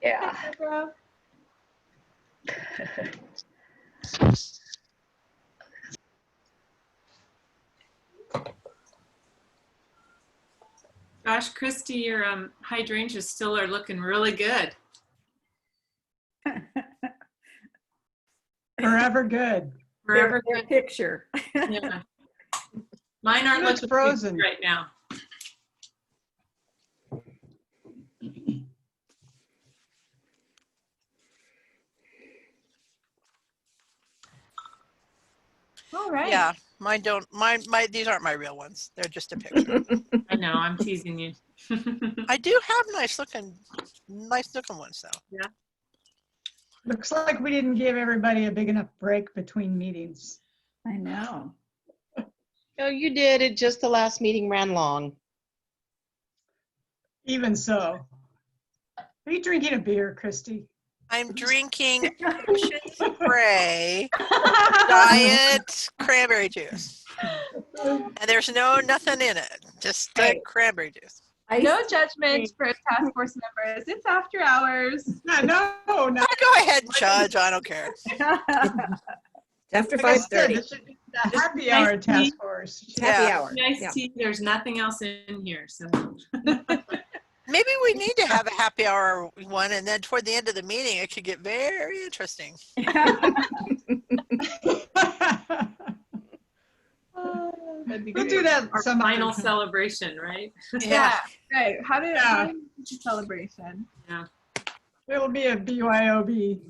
Yeah. Gosh, Christy, your hydrangeas still are looking really good. Forever good. Forever Their good. picture. Yeah. Mine aren't Looks looking frozen right now. All right. Yeah, mine don't. These aren't my real ones. They're just a picture. I know, I'm teasing you. I do have nice looking ones though. Yeah. Looks like we didn't give everybody a big enough break between meetings. I know. No, you did. It just the last meeting ran long. Even so. Are you drinking a beer, Christy? I'm drinking Ocean Spray diet cranberry juice, and there's nothing in it, just the cranberry juice. No judgment for task force members. It's after hours. No. Go ahead and judge. I don't care. After Like I said, 5:30. this should be the happy hour task force. Happy Yeah. hour. Nice Yeah. tea. There's nothing else in here. So Maybe we need to have a happy hour one, and then toward the end of the meeting, it could get very interesting. That'd be We'll great. do that our some final other time. celebration, right? Yeah. Right. How do Yeah. you do celebration? It'll be a BYOB.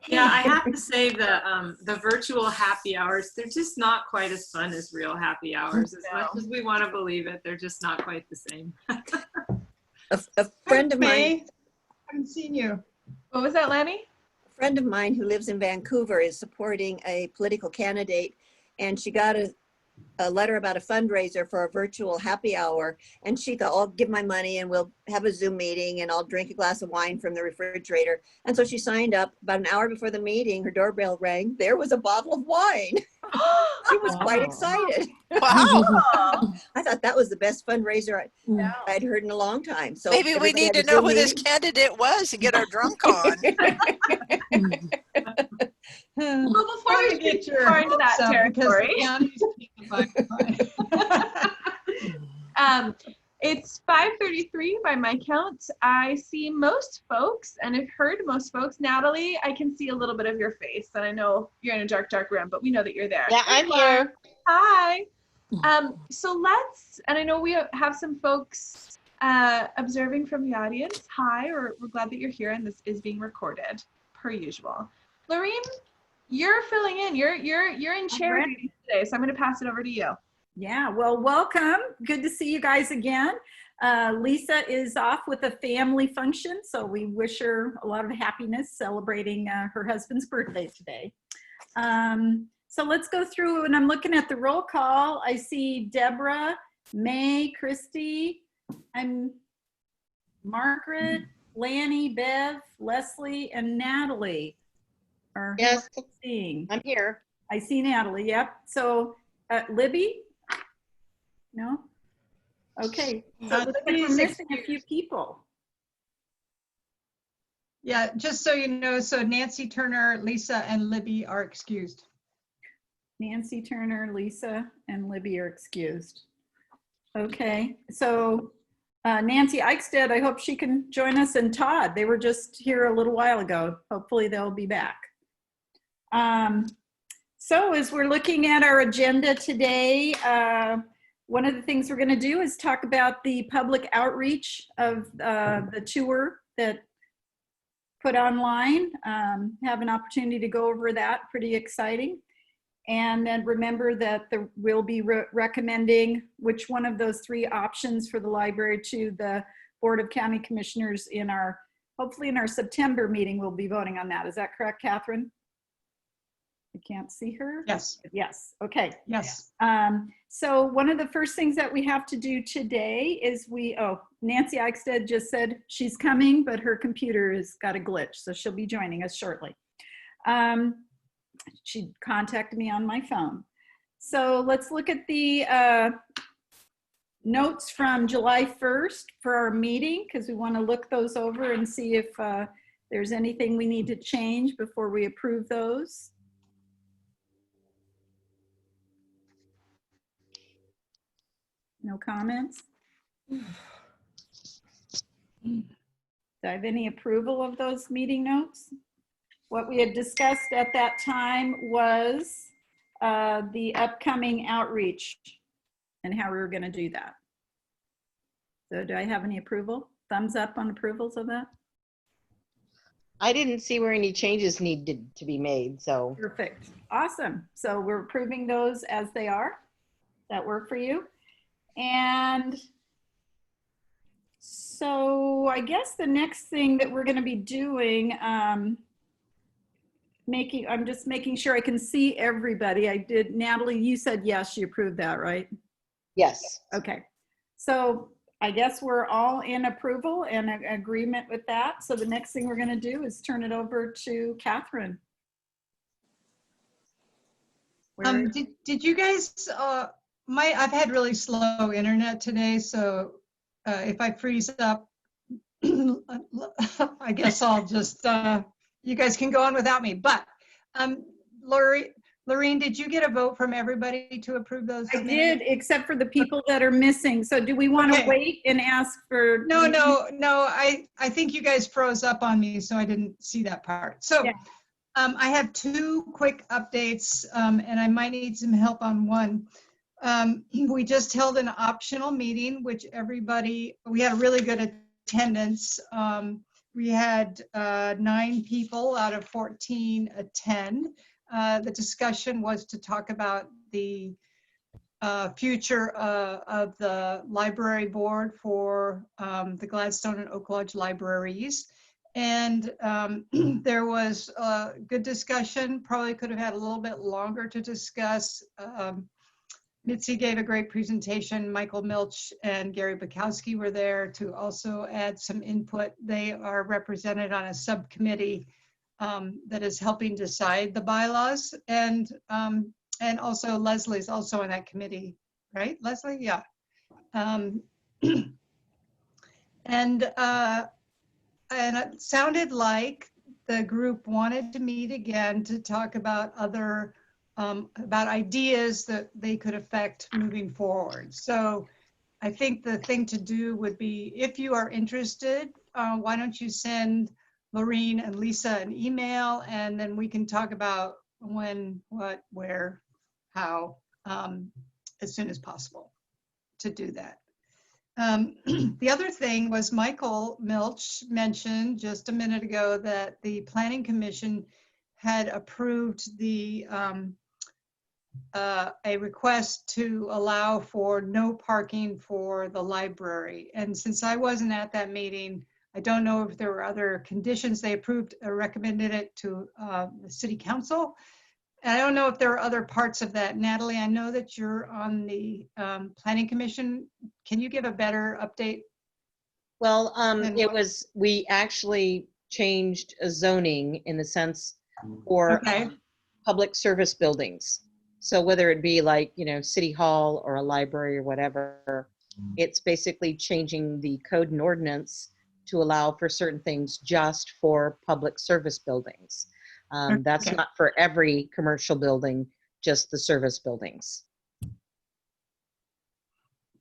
Yeah, I have to say the virtual happy hours, they're just not quite as fun as real happy hours. As much as we want to believe it, they're just not quite the same. A friend of mine. May, haven't seen you. What was that, Lanny? A friend of mine who lives in Vancouver is supporting a political candidate, and she got a letter about a fundraiser for a virtual happy hour, and she thought, I'll give my money and we'll have a Zoom meeting and I'll drink a glass of wine from the refrigerator. And so she signed up. About an hour before the meeting, her doorbell rang. There was a bottle of wine. She was quite excited. Wow. I thought that was the best fundraiser I'd heard in a long time. So Maybe we everybody need had to a know Zoom who this meeting. candidate was and get our drunk on. Well, before we Get get your far into that hopes up because the territory, county's it's 5:33 by my count. I see most folks and have heard most folks. Natalie, I can see a little bit of your face, and I know you're in a dark room, but we know that you're there. Yeah, I'm here. Hi. So let's, and I know we have some folks observing from the audience. Hi, we're glad that you're here, and this is being recorded, per usual. Lorene, you're filling in. You're in chair duty today, so I'm going to pass it over to you. Yeah, well, welcome. Good to see you guys again. Lisa is off with a family function, so we wish her a lot of happiness celebrating her husband's birthday today. So let's go through, and I'm looking at the roll call. I see Deborah, May, Christy, I'm Margaret, Lanny, Bev, Leslie, and Natalie. Yes, Seeing. I'm here. I see Natalie, yep. So Libby? No? Okay, so it looks like we're missing a few people. Yeah, just so you know, so Nancy Turner, Lisa, and Libby are excused. Nancy Turner, Lisa, and Libby are excused. Okay, so Nancy Eichstead, I hope she can join us, and Todd, they were just here a little while ago. Hopefully they'll be back. So as we're looking at our agenda today, one of the things we're going to do is talk about the public outreach of the tour that put online. Have an opportunity to go over that, pretty exciting. And then remember that we'll be recommending which one of those three options for the library to the Board of County Commissioners in hopefully in our September meeting, we'll be voting on that. Is that correct, Catherine? I can't see her. Yes. Yes, okay. Yes. So one of the first things that we have to do today is Nancy Eichstead just said she's coming, but her computer has got a glitch, so she'll be joining us shortly. She contacted me on my phone. So let's look at the notes from July 1st for our meeting, because we want to look those over and see if there's anything we need to change before we approve those. No comments? Do I have any approval of those meeting notes? What we had discussed at that time was the upcoming outreach and how we were going to do that. So do I have any approval? Thumbs up on approvals of that? I didn't see where any changes needed to be made, so. Perfect. Awesome. So we're approving those as they are. That work for you? And so I guess the next thing that we're going to be doing, I'm just making sure I can see everybody. I did, Natalie, you said yes, you approved that, right? Yes. Okay. So I guess we're all in approval and agreement with that. So the next thing we're going to do is turn it over to Catherine. Did you guys, I've had really slow internet today, so if I freeze up, I guess I'll just, you guys can go on without me. But Lorraine, did you get a vote from everybody to approve those? I did, except for the people that are missing. So do we want to wait and ask for? No. I think you guys froze up on me, so I didn't see that part. So Yeah. I have two quick updates, and I might need some help on one. We just held an optional meeting, which we had a really good attendance. We had 9 people out of 14 attend. The discussion was to talk about the future of the library board for the Gladstone and Oak Lodge libraries. And there was a good discussion, probably could have had a little bit longer to discuss. Mitzi gave a great presentation. Michael Milch and Gary Bukowski were there to also add some input. They are represented on a subcommittee that is helping decide the bylaws. And also Leslie's also on that committee, right? Leslie, yeah. And it sounded like the group wanted to meet again to talk about about ideas that they could affect moving forward. So I think the thing to do would be, if you are interested, why don't you send Lorraine and Lisa an email, and then we can talk about when, what, where, how, as soon as possible to do that. The other thing was Michael Milch mentioned just a minute ago that the Planning Commission had approved a request to allow for no parking for the library. And since I wasn't at that meeting, I don't know if there were other conditions. They approved or recommended it to the City Council. And I don't know if there are other parts of that. Natalie, I know that you're on the Planning Commission. Can you give a better update? Well, we actually changed a zoning in the sense for public service buildings. So whether it be like, City Hall or a library or whatever, it's basically changing the code and ordinance to allow for certain things just for public service buildings. That's not for every commercial building, just the service buildings.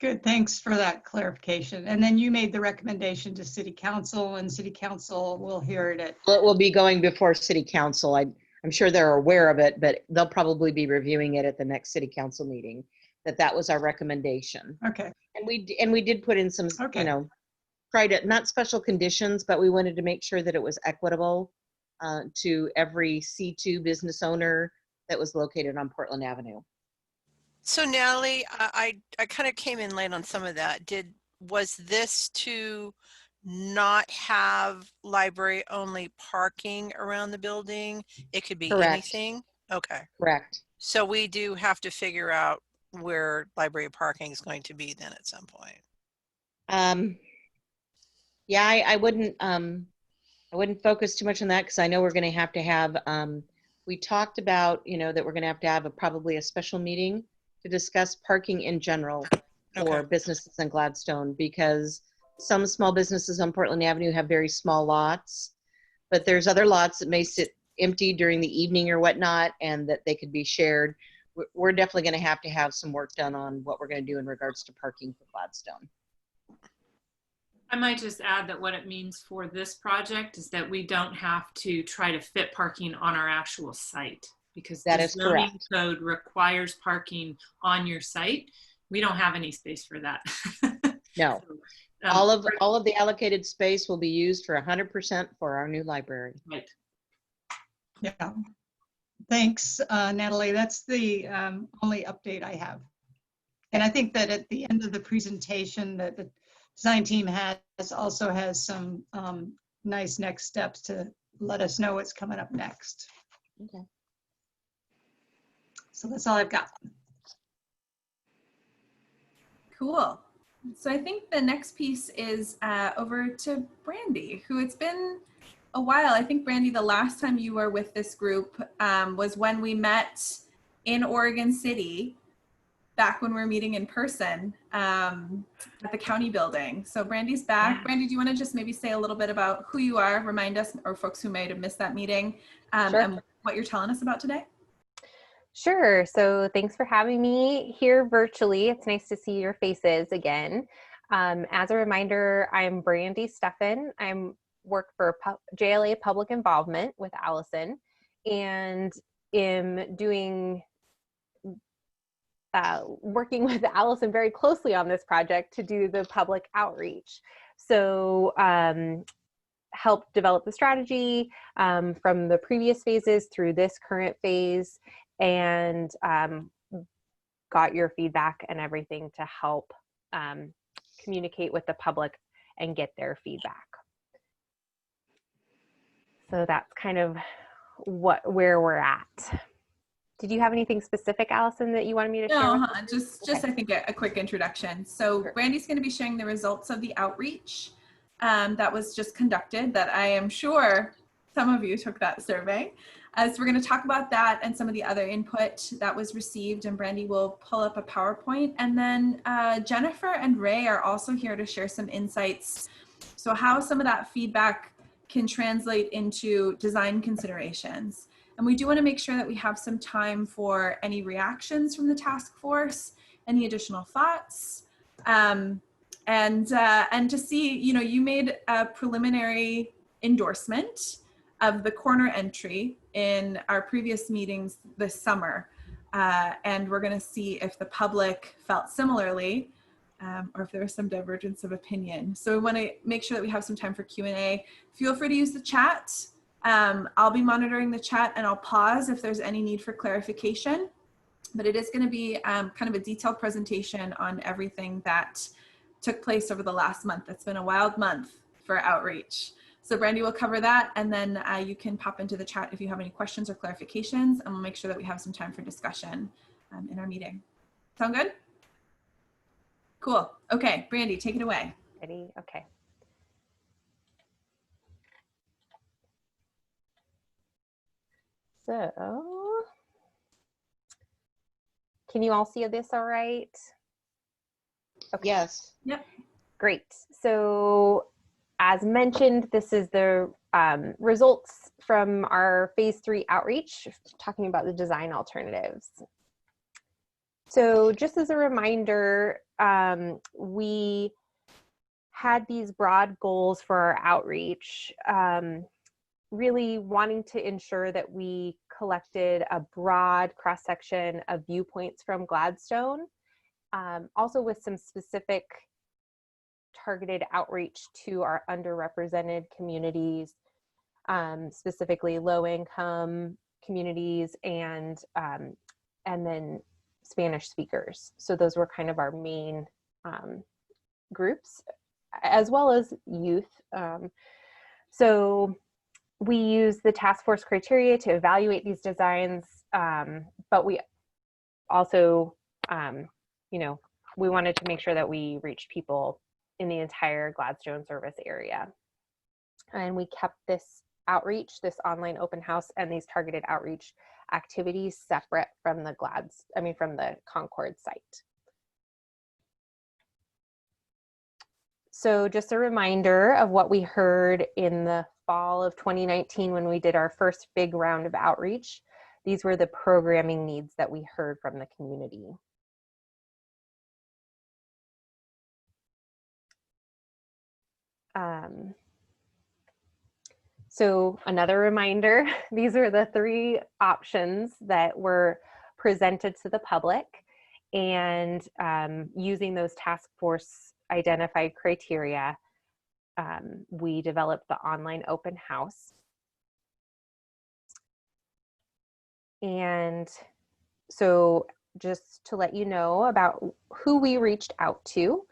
Good, thanks for that clarification. And then you made the recommendation to City Council, and City Council will hear it. Well, it will be going before City Council. I'm sure they're aware of it, but they'll probably be reviewing it at the next City Council meeting. That was our recommendation. Okay. And we did put in some, not special conditions, but we wanted to make sure that it was equitable to every C2 business owner that was located on Portland Avenue. So Natalie, I kind of came in late on some of that. Was this to not have library only parking around the building? It could be Correct. Anything? Okay. Correct. So we do have to figure out where library parking is going to be then at some point. Yeah, I wouldn't focus too much on that, because I know we're going to have we talked about, that we're going to have probably a special meeting to discuss parking in general for Okay. businesses in Gladstone, because some small businesses on Portland Avenue have very small lots, but there's other lots that may sit empty during the evening or whatnot, and that they could be shared. We're definitely going to have some work done on what we're going to do in regards to parking for Gladstone. I might just add that what it means for this project is that we don't have to try to fit parking on our actual site, because That the is zoning correct. code requires parking on your site. We don't have any space for that. No. So, All of the allocated space will be used for 100% for our new library. right. Yeah. Thanks, Natalie. That's the only update I have. And I think that at the end of the presentation that the design team also has some nice next steps to let us know what's coming up next. Okay. So that's all I've got. Cool. So I think the next piece is over to Brandy, who it's been a while. I think, Brandy, the last time you were with this group was when we met in Oregon City, back when we were meeting in person at the county building. So Brandy's back. Yeah. Brandy, do you want to just maybe say a little bit about who you are, remind us, or folks who might have missed that meeting, Sure. and what you're telling us about today? Sure. So thanks for having me here virtually. It's nice to see your faces again. As a reminder, I'm Brandy Steffen. I work for JLA Public Involvement with Allison, and am doing working with Allison very closely on this project to do the public outreach. So help develop the strategy from the previous phases through this current phase, and got your feedback and everything to help communicate with the public and get their feedback. So that's kind of where we're at. Did you have anything specific, Allison, that you wanted me to share? No, with just Okay. I think a quick introduction. So Sure. Brandy's going to be sharing the results of the outreach that was just conducted, that I am sure some of you took that survey. So we're going to talk about that and some of the other input that was received, and Brandy will pull up a PowerPoint. And then Jennifer and Ray are also here to share some insights. So how some of that feedback can translate into design considerations. And we do want to make sure that we have some time for any reactions from the task force, any additional thoughts, and to see, you made a preliminary endorsement of the corner entry in our previous meetings this summer. And we're going to see if the public felt similarly, or if there was some divergence of opinion. So we want to make sure that we have some time for Q&A. Feel free to use the chat. I'll be monitoring the chat, and I'll pause if there's any need for clarification, but it is going to be kind of a detailed presentation on everything that took place over the last month. It's been a wild month for outreach. So Brandy will cover that, and then you can pop into the chat if you have any questions or clarifications, and we'll make sure that we have some time for discussion in our meeting. Sound good? Cool. Okay, Brandy, take it away. Ready? Okay. So, can you all see this all right? Okay. Yes. Yep. Great. So, as mentioned, this is the results from our phase 3 outreach, talking about the design alternatives. So just as a reminder, we had these broad goals for our outreach, really wanting to ensure that we collected a broad cross-section of viewpoints from Gladstone, also with some specific targeted outreach to our underrepresented communities, specifically low-income communities, and then Spanish speakers. So those were kind of our main groups, as well as youth. So we use the task force criteria to evaluate these designs, but we also, we wanted to make sure that we reached people in the entire Gladstone service area. And we kept this outreach, this online open house, and these targeted outreach activities separate from the from the Concord site. So just a reminder of what we heard in the fall of 2019 when we did our first big round of outreach. These were the programming needs that we heard from the community. So another reminder, these are the 3 options that were presented to the public, and using those task force identified criteria, we developed the online open house. And so just to let you know about who we reached out to,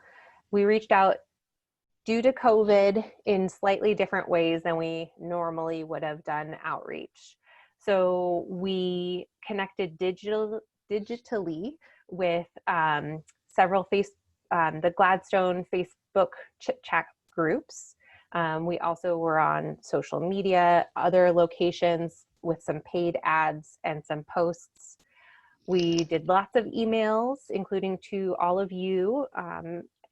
we reached out due to COVID in slightly different ways than we normally would have done outreach. So we connected digitally with several the Gladstone Facebook chit chat groups. We also were on social media, other locations with some paid ads and some posts. We did lots of emails, including to all of you,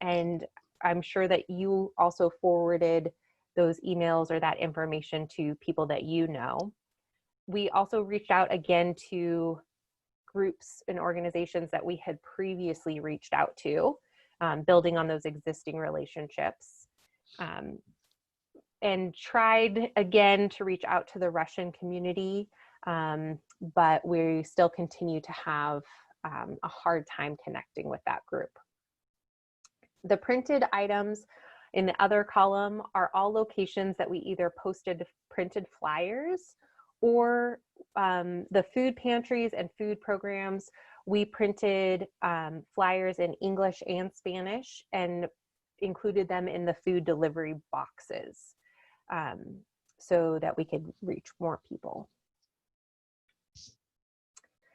and I'm sure that you also forwarded those emails or that information to people that you know. We also reached out again to groups and organizations that we had previously reached out to, building on those existing relationships, and tried again to reach out to the Russian community, but we still continue to have a hard time connecting with that group. The printed items in the other column are all locations that we either posted printed flyers or the food pantries and food programs. We printed flyers in English and Spanish and included them in the food delivery boxes so that we could reach more people.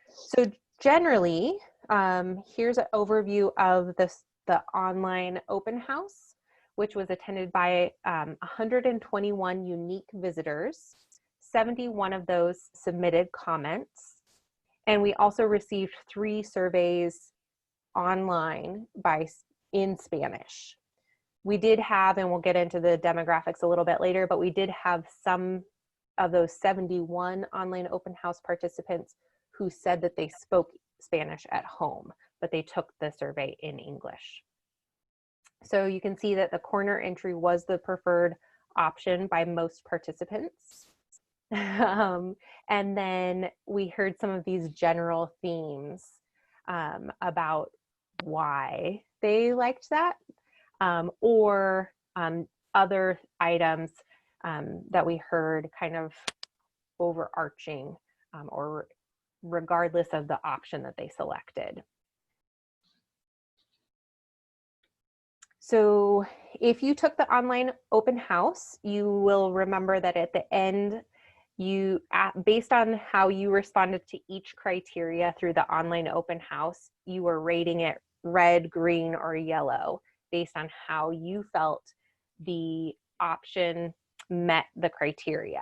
So generally, here's an overview of the online open house, which was attended by 121 unique visitors. 71 of those submitted comments. And we also received 3 surveys online in Spanish. We did have, and we'll get into the demographics a little bit later, but we did have some of those 71 online open house participants who said that they spoke Spanish at home, but they took the survey in English. So you can see that the corner entry was the preferred option by most participants. And then we heard some of these general themes about why they liked that, or other items that we heard kind of overarching or regardless of the option that they selected. So if you took the online open house, you will remember that at the end, based on how you responded to each criteria through the online open house, you were rating it red, green, or yellow based on how you felt the option met the criteria.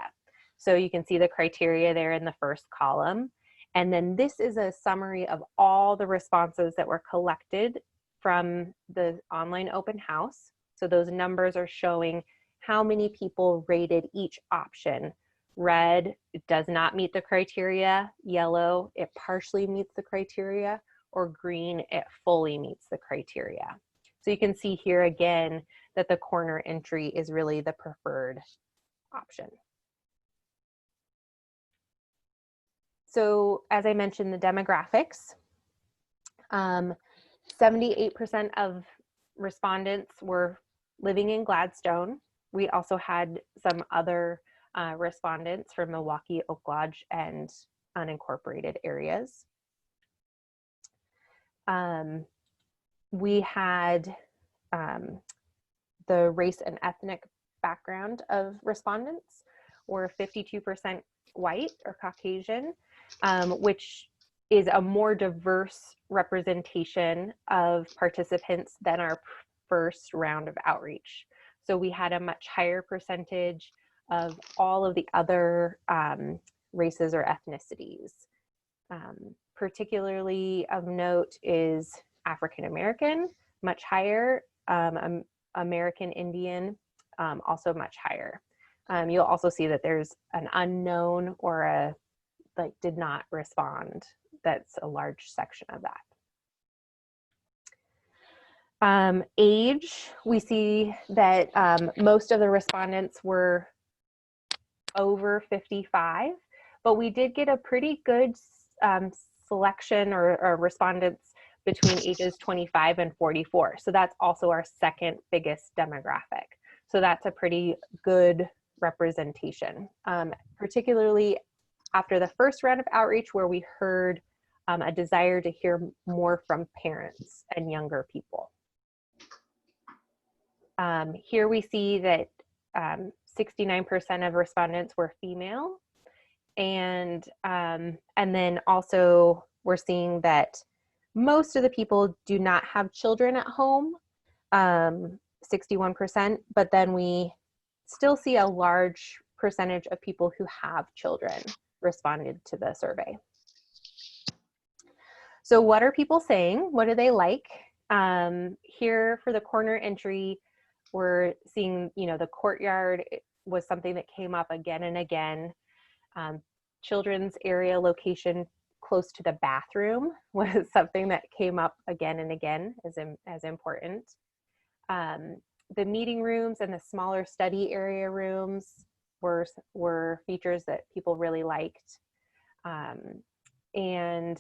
So you can see the criteria there in the first column. And then this is a summary of all the responses that were collected from the online open house. So those numbers are showing how many people rated each option. Red, it does not meet the criteria. Yellow, it partially meets the criteria. Or green, it fully meets the criteria. So you can see here again that the corner entry is really the preferred option. So as I mentioned, the demographics, 78% of respondents were living in Gladstone. We also had some other respondents from Milwaukee, Oak Lodge, and unincorporated areas. We had the race and ethnic background of respondents were 52% white or Caucasian, which is a more diverse representation of participants than our first round of outreach. So we had a much higher percentage of all of the other races or ethnicities. Particularly of note is African American, much higher, a American Indian, also much higher. You'll also see that there's an unknown or a like did not respond. That's a large section of that. Age, we see that most of the respondents were over 55, but we did get a pretty good selection or respondents between ages 25 and 44. So that's also our second biggest demographic. So that's a pretty good representation, particularly after the first round of outreach where we heard a desire to hear more from parents and younger people. Here we see that 69% of respondents were female, and then also we're seeing that most of the people do not have children at home, 61%, but then we still see a large percentage of people who have children responded to the survey. So what are people saying? What do they like? Here for the corner entry, we're seeing, you know, the courtyard was something that came up again and again. Children's area location close to the bathroom was something that came up again and again as important. The meeting rooms and the smaller study area rooms were features that people really liked. And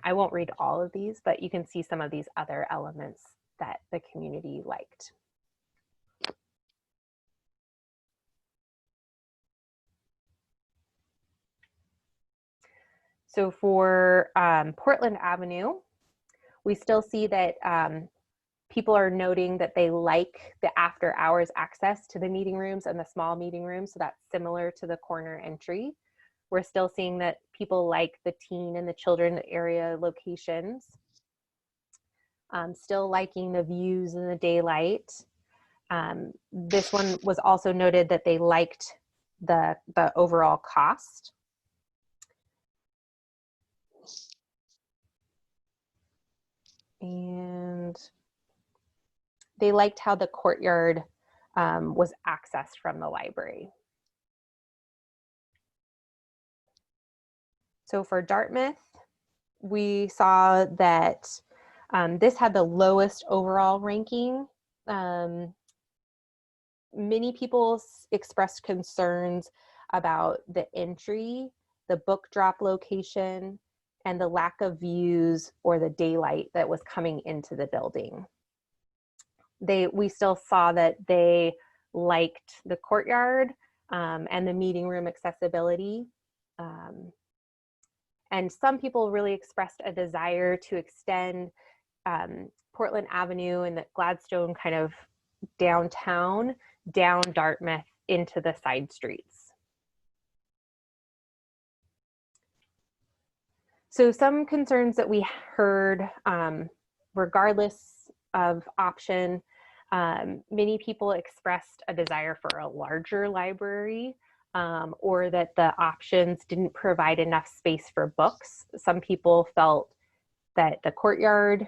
I won't read all of these, but you can see some of these other elements that the community liked. So for Portland Avenue, we still see that people are noting that they like the after hours access to the meeting rooms and the small meeting rooms. So that's similar to the corner entry. We're still seeing that people like the teen and the children area locations. Still liking the views in the daylight. This one was also noted that they liked the overall cost. And they liked how the courtyard was accessed from the library. So for Dartmouth, we saw that this had the lowest overall ranking. Many people expressed concerns about the entry, the book drop location, and the lack of views or the daylight that was coming into the building. We still saw that they liked the courtyard and the meeting room accessibility. And some people really expressed a desire to extend Portland Avenue and the Gladstone kind of downtown, down Dartmouth into the side streets. So some concerns that we heard, regardless of option, many people expressed a desire for a larger library, or that the options didn't provide enough space for books. Some people felt that the courtyard,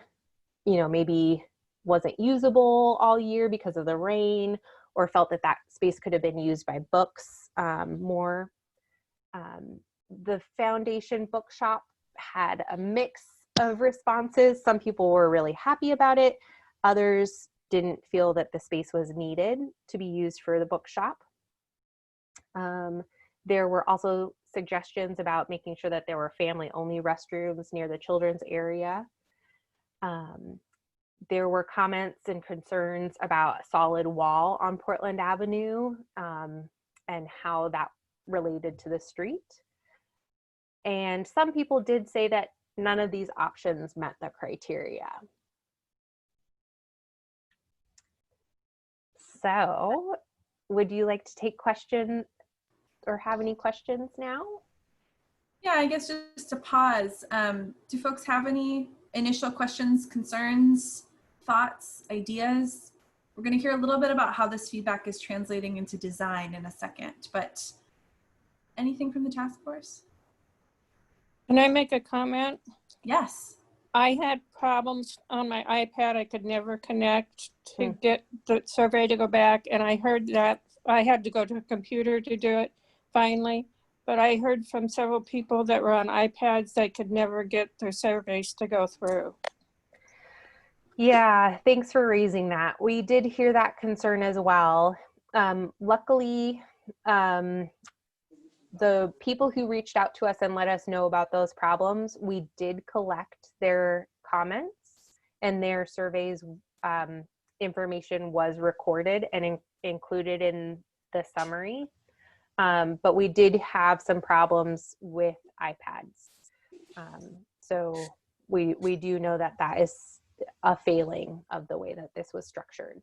you know, maybe wasn't usable all year because of the rain, or felt that that space could have been used by books more. The Foundation Bookshop had a mix of responses. Some people were really happy about it. Others didn't feel that the space was needed to be used for the bookshop. There were also suggestions about making sure that there were family-only restrooms near the children's area. There were comments and concerns about a solid wall on Portland Avenue and how that related to the street. And some people did say that none of these options met the criteria. So, would you like to take questions or have any questions now? Yeah, I guess just to pause, do folks have any initial questions, concerns, thoughts, ideas? We're going to hear a little bit about how this feedback is translating into design in a second, but anything from the task force? Can I make a comment? Yes. I had problems on my iPad. I could never connect to get the survey to go back. And I heard that I had to go to a computer to do it finally. But I heard from several people that were on iPads, they could never get their surveys to go through. Yeah, thanks for raising that. We did hear that concern as well. Luckily, the people who reached out to us and let us know about those problems, we did collect their comments, and their surveys information was recorded and included in the summary. But we did have some problems with iPads. So we do know that that is a failing of the way that this was structured.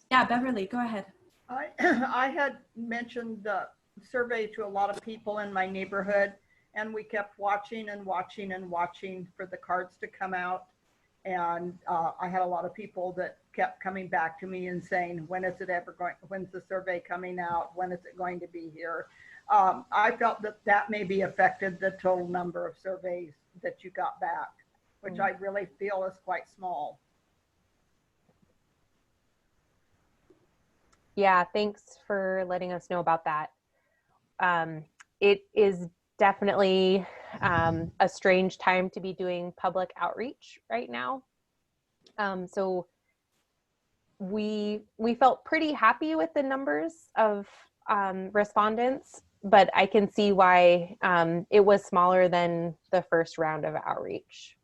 Yeah, Beverly, go ahead. I had mentioned the survey to a lot of people in my neighborhood, and we kept watching and watching and watching for the cards to come out. And I had a lot of people that kept coming back to me and saying, when is it ever going, when's the survey coming out? When is it going to be here? I felt that that maybe affected the total number of surveys that you got back, which I really feel is quite small. Yeah, thanks for letting us know about that. It is definitely a strange time to be doing public outreach right now. So we felt pretty happy with the numbers of respondents, but I can see why it was smaller than the first round of outreach.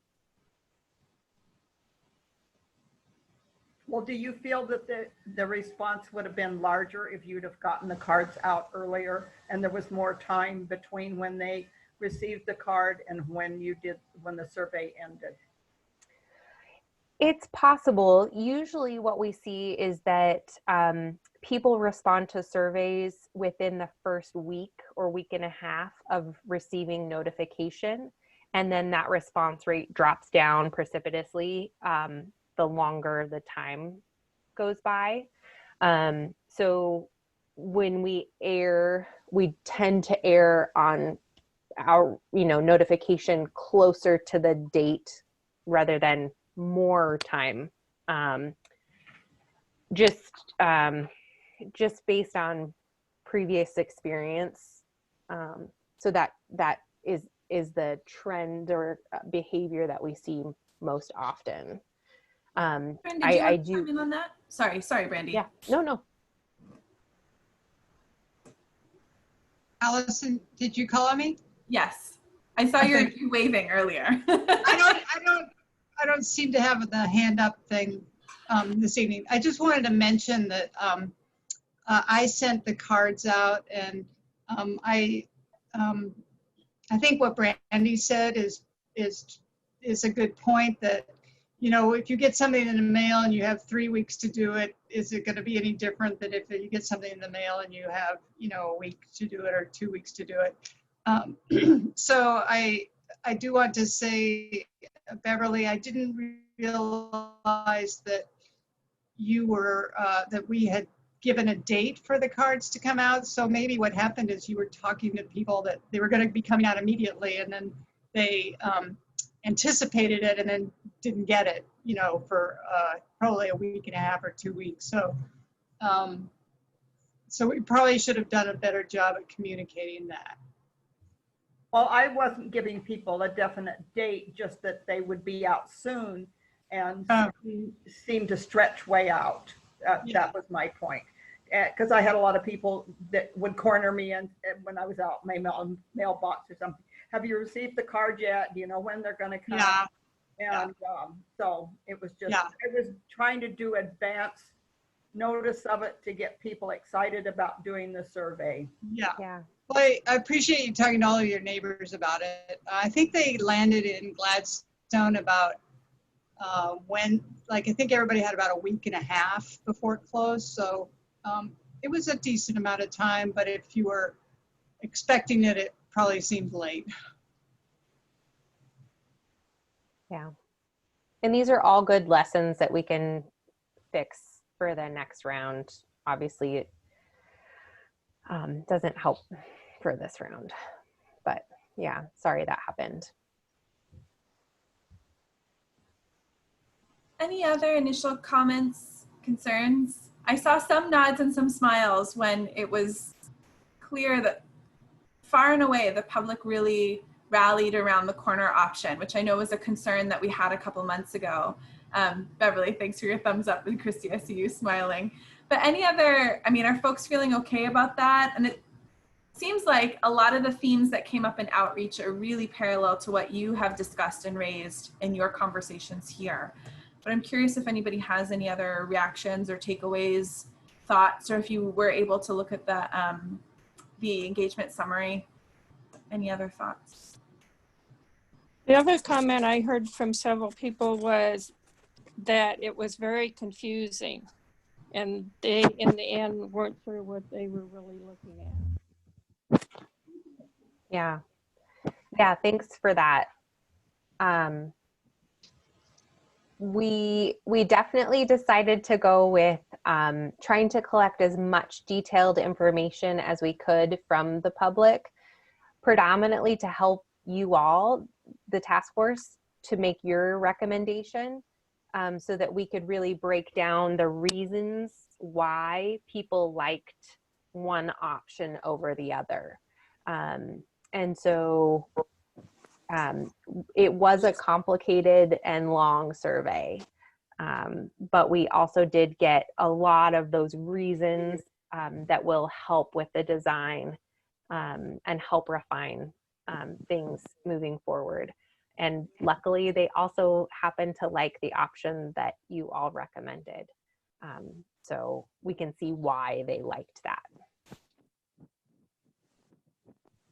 Well, do you feel that the response would have been larger if you'd have gotten the cards out earlier and there was more time between when they received the card and when the survey ended? It's possible. Usually what we see is that people respond to surveys within the first week or week and a half of receiving notification. And then that response rate drops down precipitously the longer the time goes by. So when we err, we tend to err on our, notification closer to the date rather than more time. Just based on previous experience. So that is the trend or behavior that we see most often. Brandy, I do you want to comment on that? Sorry, Brandy. Yeah, no. Allison, did you call on me? Yes, I saw you waving earlier. I don't seem to have the hand up thing this evening. I just wanted to mention that I sent the cards out, and I think what Brandy said is a good point, that if you get something in the mail and you have 3 weeks to do it, is it going to be any different than if you get something in the mail and you have a week to do it or 2 weeks to do it? So I do want to say, Beverly, I didn't realize that that we had given a date for the cards to come out. So maybe what happened is you were talking to people that they were going to be coming out immediately, and then they anticipated it and then didn't get it, for probably a week and a half or 2 weeks. So we probably should have done a better job at communicating that. Well, I wasn't giving people a definite date, just that they would be out soon, and seemed to stretch way out. That was my point. Because I had a lot of people that would corner me and when I was out my mailbox or something. Have you received the card yet? Do you know when they're going to come? Yeah. And so it was just, I was trying to do advance notice of it to get people excited about doing the survey. Yeah. Well, I appreciate you talking to all of your neighbors about it. I think they landed in Gladstone about I think everybody had about a week and a half before it closed. So it was a decent amount of time, but if you were expecting it, it probably seemed late. Yeah. And these are all good lessons that we can fix for the next round. Obviously, it doesn't help for this round, but yeah, sorry that happened. Any other initial comments, concerns? I saw some nods and some smiles when it was clear that far and away the public really rallied around the corner option, which I know was a concern that we had a couple months ago. Beverly, thanks for your thumbs up, and Christy, I see you smiling. But any other, I mean, are folks feeling okay about that? And it seems like a lot of the themes that came up in outreach are really parallel to what you have discussed and raised in your conversations here. But I'm curious if anybody has any other reactions or takeaways, thoughts, or if you were able to look at the engagement summary. Any other thoughts? The other comment I heard from several people was that it was very confusing and they, in the end, weren't sure what they were really looking at. Yeah. Yeah, thanks for that. We definitely decided to go with trying to collect as much detailed information as we could from the public, predominantly to help you all, the task force, to make your recommendation, so that we could really break down the reasons why people liked one option over the other. And so it was a complicated and long survey, but we also did get a lot of those reasons that will help with the design and help refine things moving forward. And luckily, they also happen to like the option that you all recommended. So we can see why they liked that.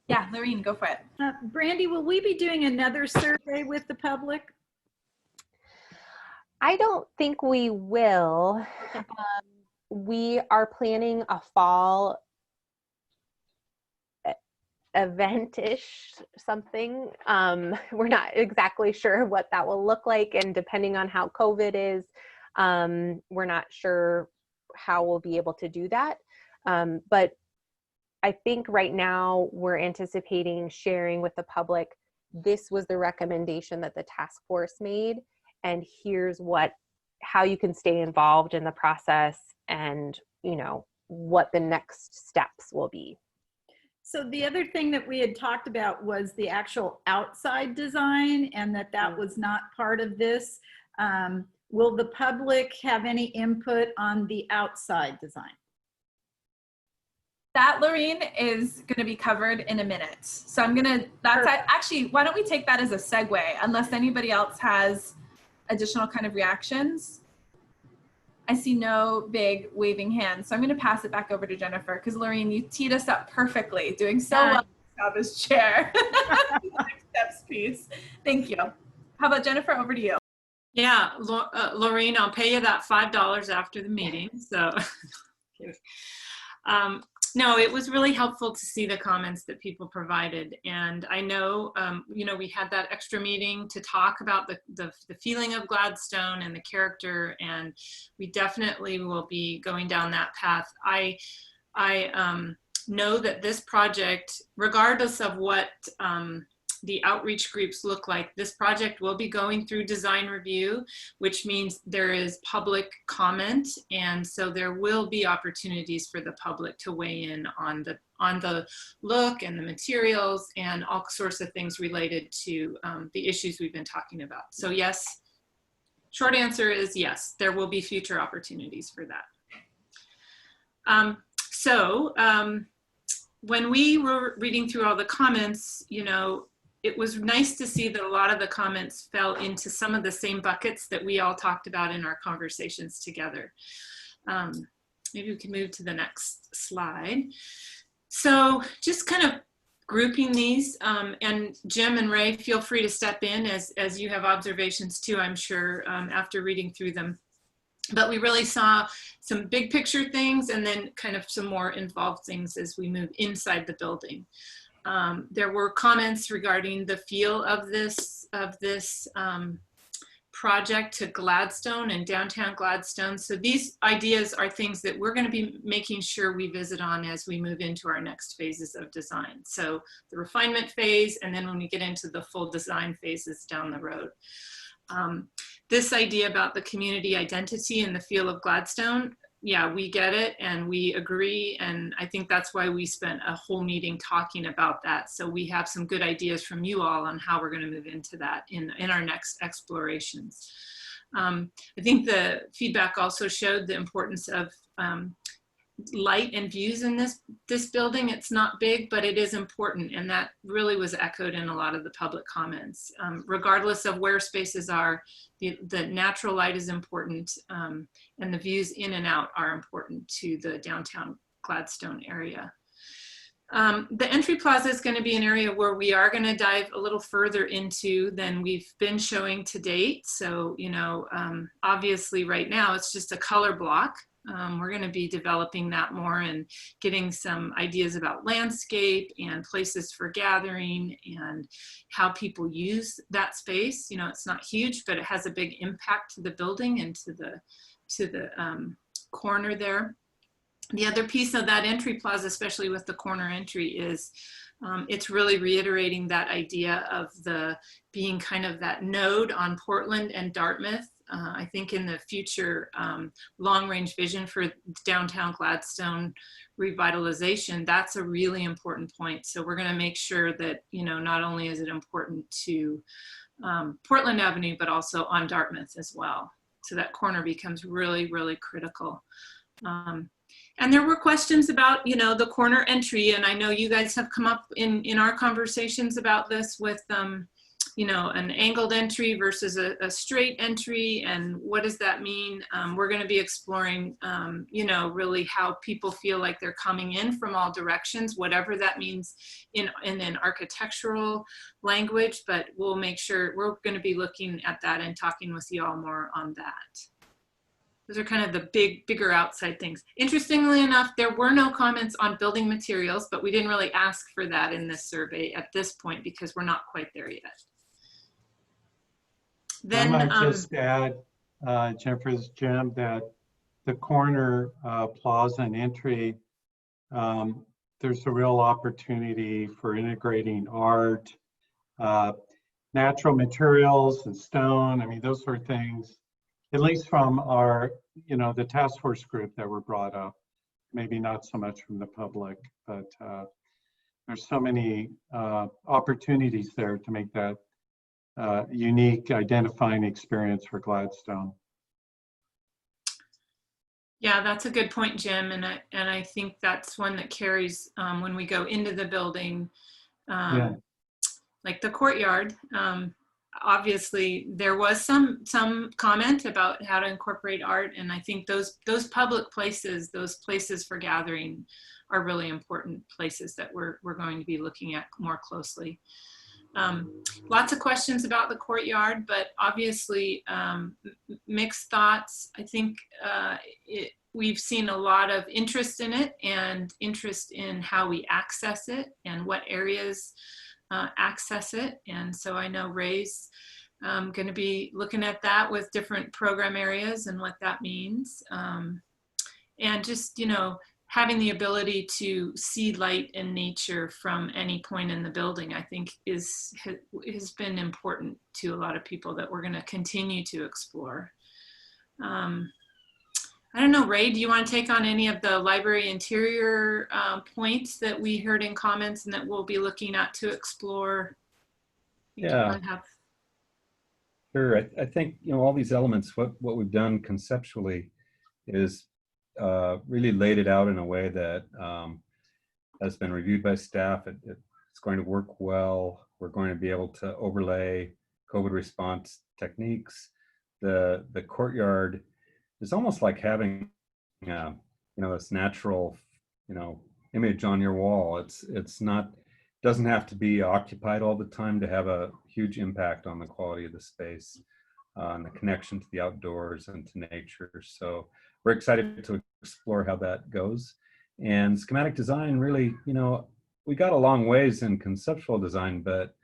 Yeah, Lorene, go for it. Brandy, will we be doing another survey with the public? I don't think we will. We are planning a fall event-ish something. We're not exactly sure what that will look like, and depending on how COVID is, we're not sure how we'll be able to do that. But I think right now we're anticipating sharing with the public, this was the recommendation that the task force made, and here's how you can stay involved in the process, and what the next steps will be. So the other thing that we had talked about was the actual outside design, and that was not part of this. Will the public have any input on the outside design? That, Lorene, is going to be covered in a minute. So actually, why don't we take that as a segue, unless anybody else has additional kind of reactions? I see no big waving hands. So I'm going to pass it back over to Jennifer, because Lorene, you teed us up perfectly, doing so well as chair. Next steps piece. Thank you. How about Jennifer, over to you. Yeah, Lorene, I'll pay you that $5 after the meeting. So no, it was really helpful to see the comments that people provided. And I know, we had that extra meeting to talk about the feeling of Gladstone and the character, and we definitely will be going down that path. I know that this project, regardless of what the outreach groups look like, this project will be going through design review, which means there is public comment, and so there will be opportunities for the public to weigh in on the look and the materials and all sorts of things related to the issues we've been talking about. So yes, short answer is yes, there will be future opportunities for that. When we were reading through all the comments, it was nice to see that a lot of the comments fell into some of the same buckets that we all talked about in our conversations together. Maybe we can move to the next slide. So just kind of grouping these, and Jim and Ray, feel free to step in as you have observations too, I'm sure, after reading through them. But we really saw some big picture things and then kind of some more involved things as we move inside the building. There were comments regarding the feel of this project to Gladstone and downtown Gladstone. So these ideas are things that we're going to be making sure we visit on as we move into our next phases of design. So the refinement phase, and then when we get into the full design phases down the road. This idea about the community identity and the feel of Gladstone, yeah, we get it and we agree. And I think that's why we spent a whole meeting talking about that. So we have some good ideas from you all on how we're going to move into that in our next explorations. I think the feedback also showed the importance of light and views in this building. It's not big, but it is important. And that really was echoed in a lot of the public comments. Regardless of where spaces are, the natural light is important, and the views in and out are important to the downtown Gladstone area. The entry plaza is going to be an area where we are going to dive a little further into than we've been showing to date. So, you know, obviously right now it's just a color block. We're going to be developing that more and getting some ideas about landscape and places for gathering and how people use that space. You know, it's not huge, but it has a big impact to the building and to the corner there. The other piece of that entry plaza, especially with the corner entry, is it's really reiterating that idea of the being kind of that node on Portland and Dartmouth. I think in the future long-range vision for downtown Gladstone revitalization, that's a really important point. So we're going to make sure that, you know, not only is it important to Portland Avenue, but also on Dartmouth as well. So that corner becomes really, really critical. And there were questions about, you know, the corner entry, and I know you guys have come up in our conversations about this with you know, an angled entry versus a straight entry, and what does that mean? We're going to be exploring, you know, really how people feel like they're coming in from all directions, whatever that means in an architectural language, but we'll make sure we're going to be looking at that and talking with you all more on that. Those are kind of the bigger outside things. Interestingly enough, there were no comments on building materials, but we didn't really ask for that in this survey at this point because we're not quite there yet. Then, I might just add, Jennifer's Jim, that the corner plaza and entry, there's a real opportunity for integrating art, natural materials and stone. I mean, those are things, at least from our, you know, the task force group that were brought up, maybe not so much from the public, but there's so many opportunities there to make that unique identifying experience for Gladstone. Yeah, that's a good point, Jim. And I think that's one that carries when we go into the building, like the courtyard. Obviously, there was some comment about how to incorporate art, and I think those public places, those places for gathering, are really important places that we're going to be looking at more closely. Lots of questions about the courtyard, but obviously mixed thoughts. I think we've seen a lot of interest in it and interest in how we access it and what areas access it. And so I know Ray's going to be looking at that with different program areas and what that means. And just, you know, having the ability to see light and nature from any point in the building, I think has been important to a lot of people that we're going to continue to explore. I don't know, Ray, do you want to take on any of the library interior points that we heard in comments and that we'll be looking at to explore? Yeah, sure. I think, you know, all these elements, what we've done conceptually is really laid it out in a way that has been reviewed by staff. It's going to work well. We're going to be able to overlay COVID response techniques. The courtyard is almost like having, you know, this natural, you know, image on your wall. It's not, doesn't have to be occupied all the time to have a huge impact on the quality of the space and the connection to the outdoors and to nature. So we're excited to explore how that goes. And schematic design really, you know, we got a long ways in conceptual design, but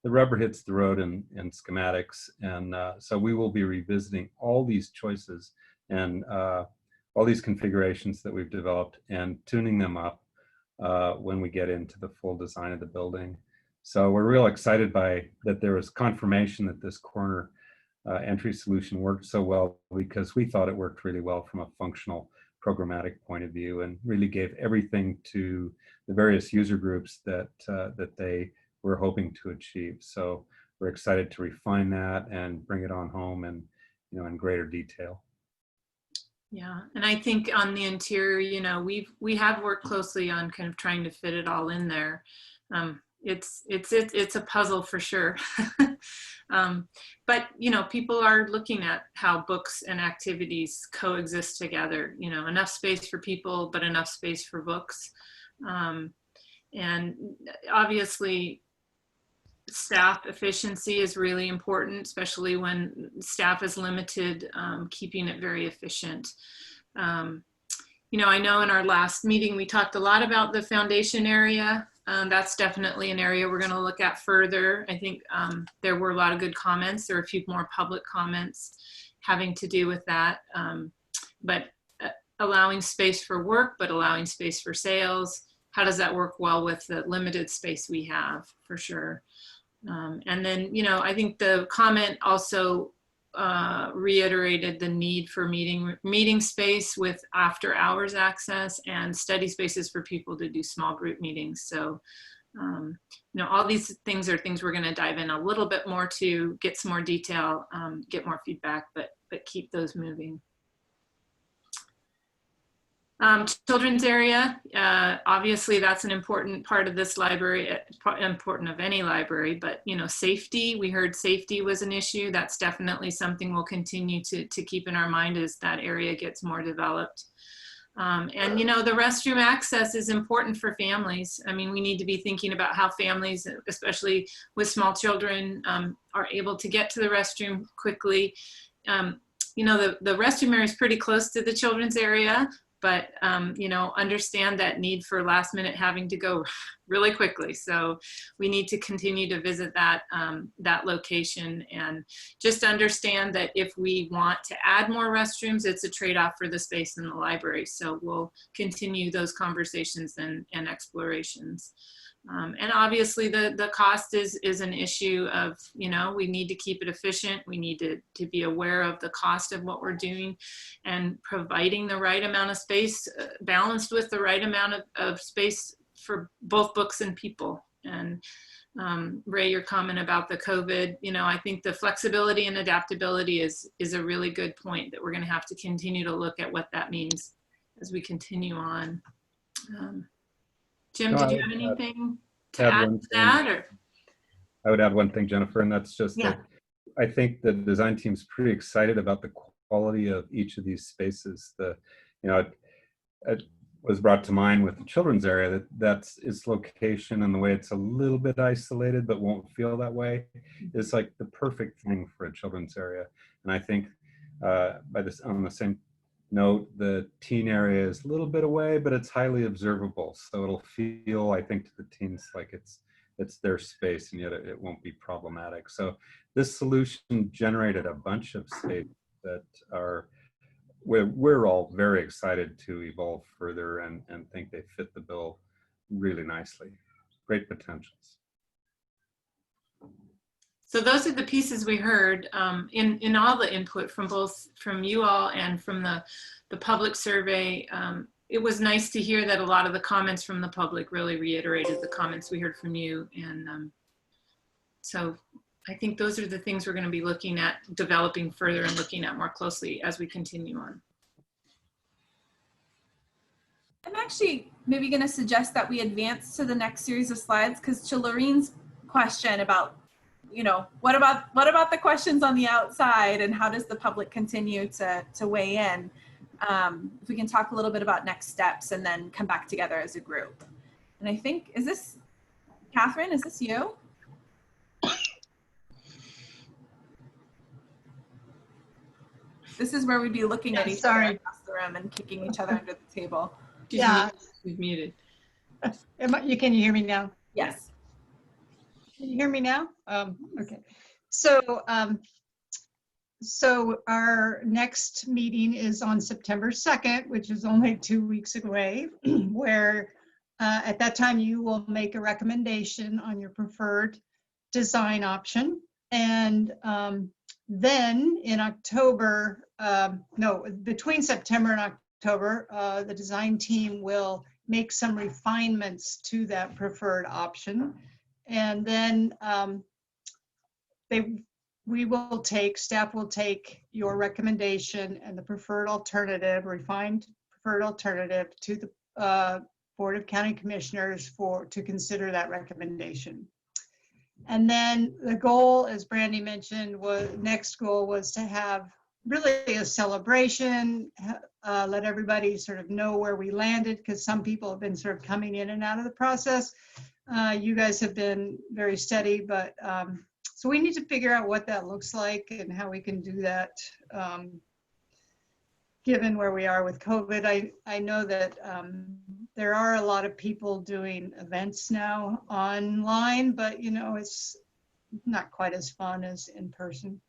the rubber hits the road in schematics. And so we will be revisiting all these choices and all these configurations that we've developed and tuning them up when we get into the full design of the building. So we're real excited by that. There was confirmation that this corner entry solution worked so well, because we thought it worked really well from a functional programmatic point of view, and really gave everything to the various user groups that that they were hoping to achieve. So we're excited to refine that and bring it on home and, you know, in greater detail. Yeah, and I think on the interior, you know, we have worked closely on kind of trying to fit it all in there. It's a puzzle for sure. But, you know, people are looking at how books and activities coexist together, you know, enough space for people, but enough space for books. And obviously, staff efficiency is really important, especially when staff is limited, keeping it very efficient. You know, I know in our last meeting, we talked a lot about the foundation area. That's definitely an area we're going to look at further. I think there were a lot of good comments. There were a few more public comments having to do with that. But allowing space for work, but allowing space for sales, how does that work well with the limited space we have, for sure. And then, you know, I think the comment also reiterated the need for meeting space with after hours access and study spaces for people to do small group meetings. So, you know, all these things are things we're going to dive in a little bit more to get some more detail, get more feedback, but keep those moving. Children's area, obviously that's an important part of this library, important of any library, but, you know, safety, we heard safety was an issue. That's definitely something we'll continue to keep in our mind as that area gets more developed. And, you know, the restroom access is important for families. I mean, we need to be thinking about how families, especially with small children, are able to get to the restroom quickly. You know, the restroom area is pretty close to the children's area, but, you know, understand that need for last minute having to go really quickly. So we need to continue to visit that, that location, and just understand that if we want to add more restrooms, it's a trade-off for the space in the library. So we'll continue those conversations and explorations. And obviously the cost is an issue of, you know, we need to keep it efficient. We need to be aware of the cost of what we're doing, and providing the right amount of space, balanced with the right amount of space for both books and people. And Ray, your comment about the COVID, you know, I think the flexibility and adaptability is a really good point, that we're going to have to continue to look at what that means as we continue on. Jim, did you have anything to add to that? Or? I would add one thing, Jennifer, and that's just that I think the design team's pretty excited about the quality of each of these spaces. You know, it was brought to mind with the children's area that's its location, and the way it's a little bit isolated but won't feel that way is like the perfect thing for a children's area. And I think on the same note, the teen area is a little bit away, but it's highly observable. So it'll feel, I think, to the teens like it's their space, and yet it won't be problematic. So this solution generated a bunch of space that are, we're all very excited to evolve further and think they fit the bill really nicely. Great potentials. So those are the pieces we heard in all the input from you all and from the public survey. It was nice to hear that a lot of the comments from the public really reiterated the comments we heard from you. And so I think those are the things we're going to be looking at, developing further and looking at more closely as we continue on. I'm actually maybe going to suggest that we advance to the next series of slides, because to Lorraine's question about, you know, what about the questions on the outside, and how does the public continue to weigh in? If we can talk a little bit about next steps and then come back together as a group. And I think, is this, Catherine, is this you? This is where we'd be looking at each other across the room and kicking each other under the table. Yeah. She's muted. Can you hear me now? Yes. Can you hear me now? Okay. So, so our next meeting is on September 2nd, which is only 2 weeks away, where at that time you will make a recommendation on your preferred design option. And then in October, no, between September and October, the design team will make some refinements to that preferred option. And then staff will take your recommendation and the preferred alternative, refined preferred alternative to the Board of County Commissioners to consider that recommendation. And then the goal, as Brandy mentioned, next goal was to have really a celebration, let everybody sort of know where we landed, because some people have been sort of coming in and out of the process. You guys have been very steady, but so we need to figure out what that looks like and how we can do that, given where we are with COVID. I know that there are a lot of people doing events now online, but you know, it's not quite as fun as in person.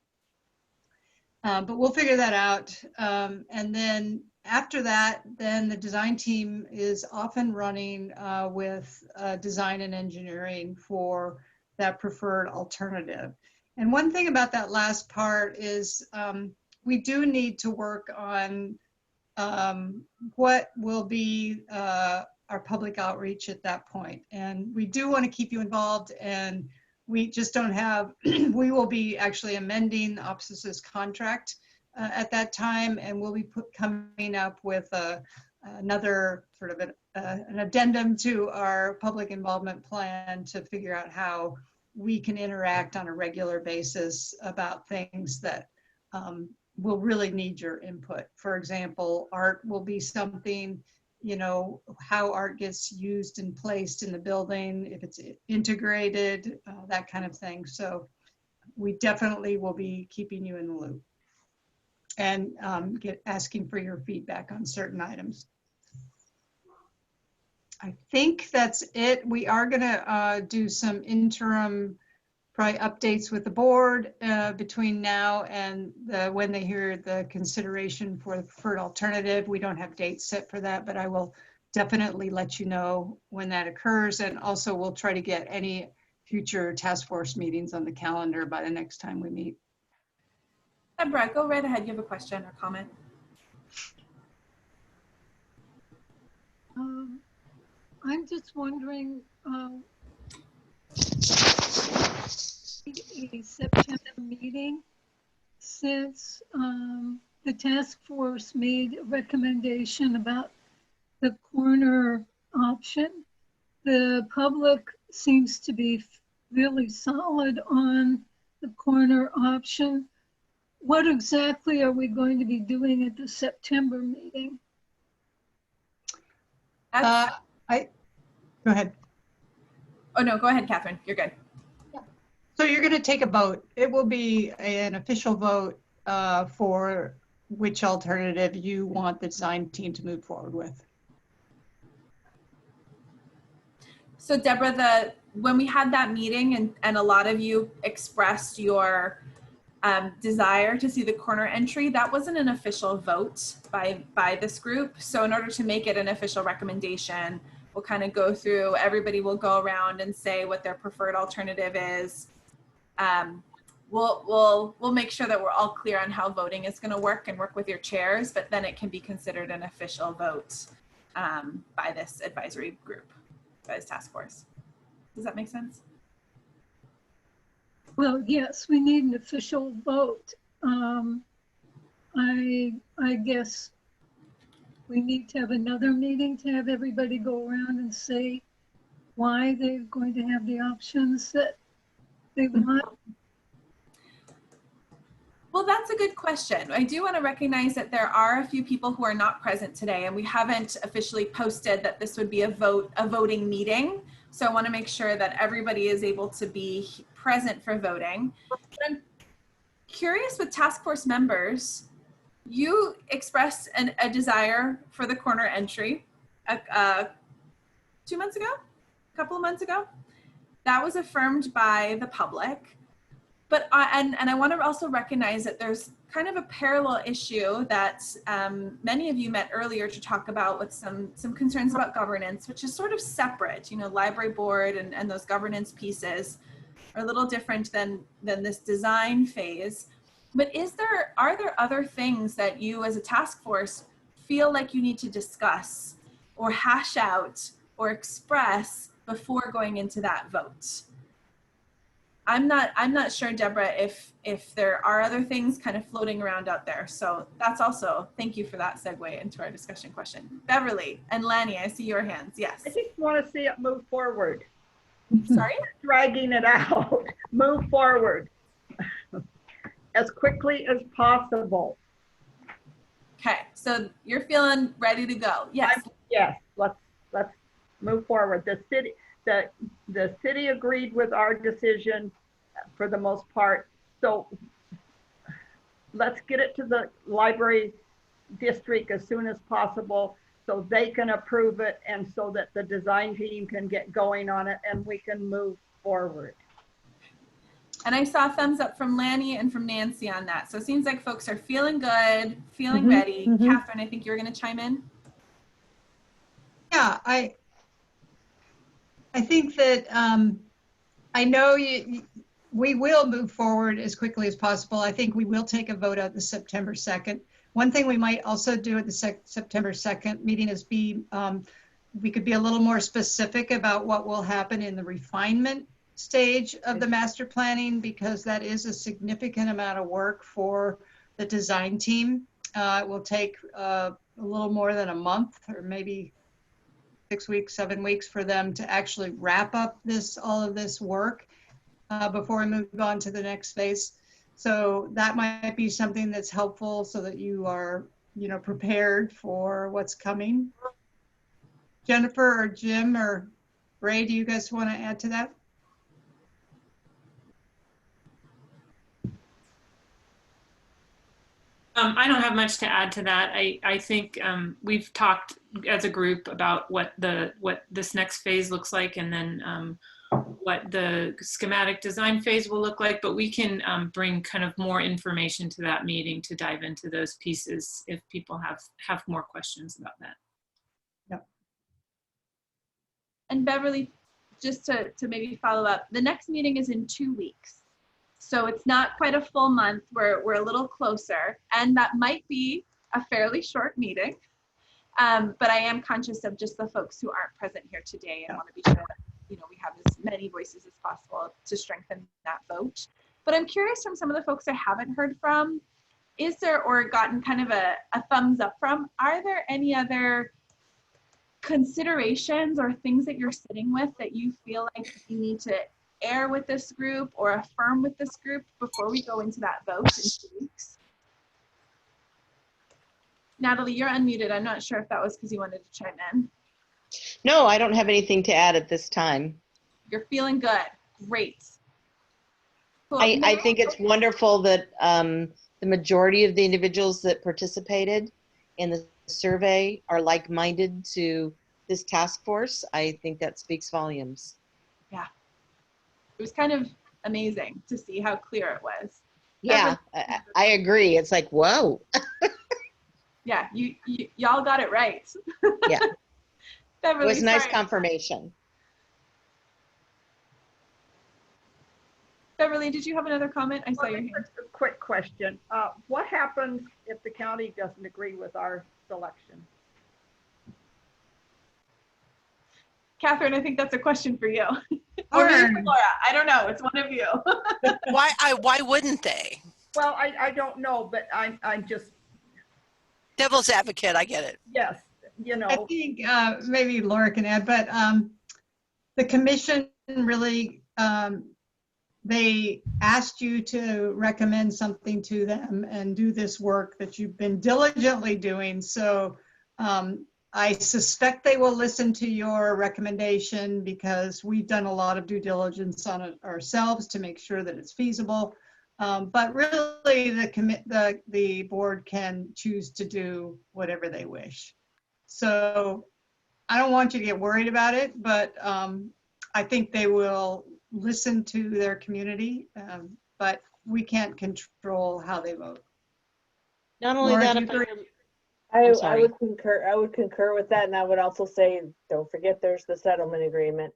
But we'll figure that out. And then after that, then the design team is off and running with design and engineering for that preferred alternative. And one thing about that last part is we do need to work on what will be our public outreach at that point. And we do want to keep you involved, and we just don't have, we will be actually amending the OPSIS's contract at that time, and we'll be coming up with another sort of an addendum to our public involvement plan to figure out how we can interact on a regular basis about things that will really need your input. For example, art will be something, you know, how art gets used and placed in the building, if it's integrated, that kind of thing. So we definitely will be keeping you in the loop and asking for your feedback on certain items. I think that's it. We are gonna do some interim probably updates with the board between now and when they hear the consideration for the preferred alternative. We don't have dates set for that, but I will definitely let you know when that occurs. And also we'll try to get any future task force meetings on the calendar by the next time we meet. Deborah, go right ahead. You have a question or comment? I'm just wondering, a September meeting, since the task force made a recommendation about the corner option. The public seems to be really solid on the corner option. What exactly are we going to be doing at the September meeting? Go ahead. Oh no, go ahead, Catherine. You're good. So you're going to take a vote. It will be an official vote for which alternative you want the design team to move forward with. So Deborah, when we had that meeting and a lot of you expressed your desire to see the corner entry, that wasn't an official vote by this group. So in order to make it an official recommendation, we'll kind of go through, everybody will go around and say what their preferred alternative is. We'll make sure that we're all clear on how voting is going to work and work with your chairs, but then it can be considered an official vote by this advisory group, by this task force. Does that make sense? Well, yes, we need an official vote. I guess we need to have another meeting to have everybody go around and say why they're going to have the options that they want. Well, that's a good question. I do want to recognize that there are a few people who are not present today, and we haven't officially posted that this would be a voting meeting. So I want to make sure that everybody is able to be present for voting. But I'm curious with task force members, you expressed a desire for the corner entry 2 months ago, a couple of months ago. that was affirmed by the public. But and I want to also recognize that there's kind of a parallel issue that many of you met earlier to talk about with some concerns about governance, which is sort of separate. You know, library board and those governance pieces are a little different than this design phase. But are there other things that you as a task force feel like you need to discuss or hash out or express before going into that vote? I'm not sure, Deborah, if there are other things kind of floating around out there. So that's also, thank you for that segue into our discussion question. Beverly and Lanny, I see your hands. Yes. I just want to see it move forward. Sorry? Dragging it out. Move forward as quickly as possible. Okay, so you're feeling ready to go. Yes. Yes, let's move forward. The city agreed with our decision for the most part. So let's get it to the library district as soon as possible so they can approve it and so that the design team can get going on it and we can move forward. And I saw thumbs up from Lanny and from Nancy on that. So it seems like folks are feeling good, feeling ready. Catherine, I think you were going to chime in. Yeah, I think that I know we will move forward as quickly as possible. I think we will take a vote at the September 2nd. One thing we might also do at the September 2nd meeting is we could be a little more specific about what will happen in the refinement stage of the master planning, because that is a significant amount of work for the design team. It will take a little more than a month, or maybe 6 weeks, 7 weeks for them to actually wrap up all of this work before we move on to the next phase. So that might be something that's helpful so that you are, prepared for what's coming. Jennifer or Jim or Ray, do you guys want to add to that? I don't have much to add to that. I think we've talked as a group about what this next phase looks like, and then what the schematic design phase will look like. But we can bring kind of more information to that meeting to dive into those pieces if people have more questions about that. Yep. And Beverly, just to maybe follow up, the next meeting is in 2 weeks. So it's not quite a full month. We're a little closer, and that might be a fairly short meeting. But I am conscious of just the folks who aren't present here today, and want to be sure that we have as many voices as possible to strengthen that vote. But I'm curious, from some of the folks I haven't heard from, is there, or gotten kind of a thumbs up from, are there any other considerations or things that you're sitting with that you feel like you need to air with this group or affirm with this group before we go into that vote in 2 weeks? Natalie, you're unmuted. I'm not sure if that was because you wanted to chime in. No, I don't have anything to add at this time. You're feeling good. Great. Cool. I think it's wonderful that the majority of the individuals that participated in the survey are like-minded to this task force. I think that speaks volumes. Yeah. It was kind of amazing to see how clear it was. Yeah, I agree. It's like, whoa. Yeah, y'all got it right. Yeah. Beverly, It was nice sorry. confirmation. Beverly, did you have another comment? I saw your hand. A quick question. What happens if the county doesn't agree with our selection? Catherine, I think that's a question for you. Or maybe for Laura. I don't know. It's one of you. Why wouldn't they? Well, I don't know, but I'm just Devil's advocate, I get it. yes, I think maybe Laura can add, but the commission really, they asked you to recommend something to them and do this work that you've been diligently doing. So I suspect they will listen to your recommendation, because we've done a lot of due diligence on it ourselves to make sure that it's feasible. But really, the board can choose to do whatever they wish. So I don't want you to get worried about it, but I think they will listen to their community, but we can't control how they vote. Not only Laura, that, do you if agree? I'm I sorry. would concur with that. And I would also say, don't forget there's the settlement agreement,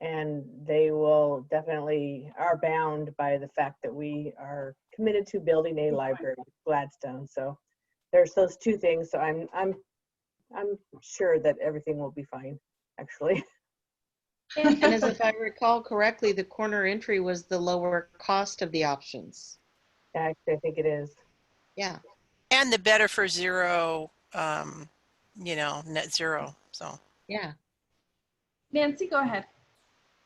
and they will definitely are bound by the fact that we are committed to building a library, Gladstone. So there's those two things. So I'm sure that everything will be fine, actually. And as if I recall correctly, the corner entry was the lower cost of the options. Actually, I think it is. Yeah. And the better for zero, net zero. So Yeah. Nancy, go ahead.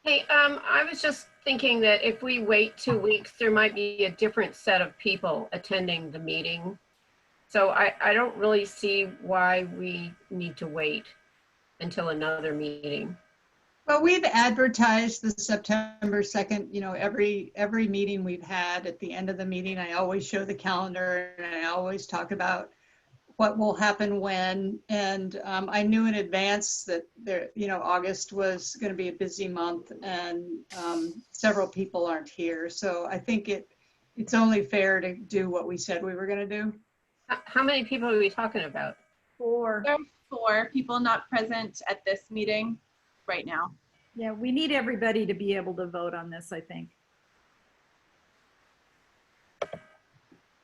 Hey, I was just thinking that if we wait 2 weeks, there might be a different set of people attending the meeting. So I don't really see why we need to wait until another meeting. Well, we've advertised the September 2nd, every meeting we've had. At the end of the meeting, I always show the calendar and I always talk about what will happen when. And I knew in advance that August was going to be a busy month, and several people aren't here. So I think it's only fair to do what we said we were going to do. How many people are we talking about? 4. There are 4 people not present at this meeting right now. Yeah, we need everybody to be able to vote on this, I think.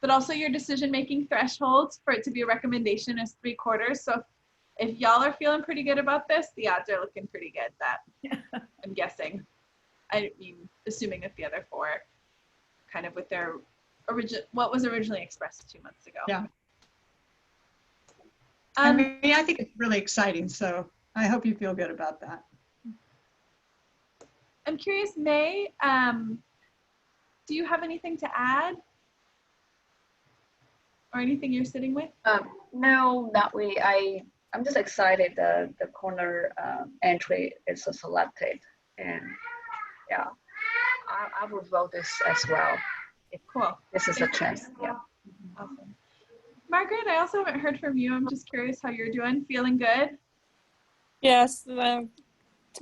But also your decision-making thresholds for it to be a recommendation is 3/4. So if y'all are feeling pretty good about this, the odds are looking pretty good that I'm guessing. I mean, assuming that the other 4 kind of with their what was originally expressed 2 months ago. Yeah. I think it's really exciting. So I hope you feel good about that. I'm curious, May, do you have anything to add? Or anything you're sitting with? No, not really. I'm just excited the corner entry is selected, and yeah, I would vote this as well. Cool. This is a chance. Yeah. Awesome. Margaret, I also haven't heard from you. I'm just curious how you're doing. Feeling good? Yes, to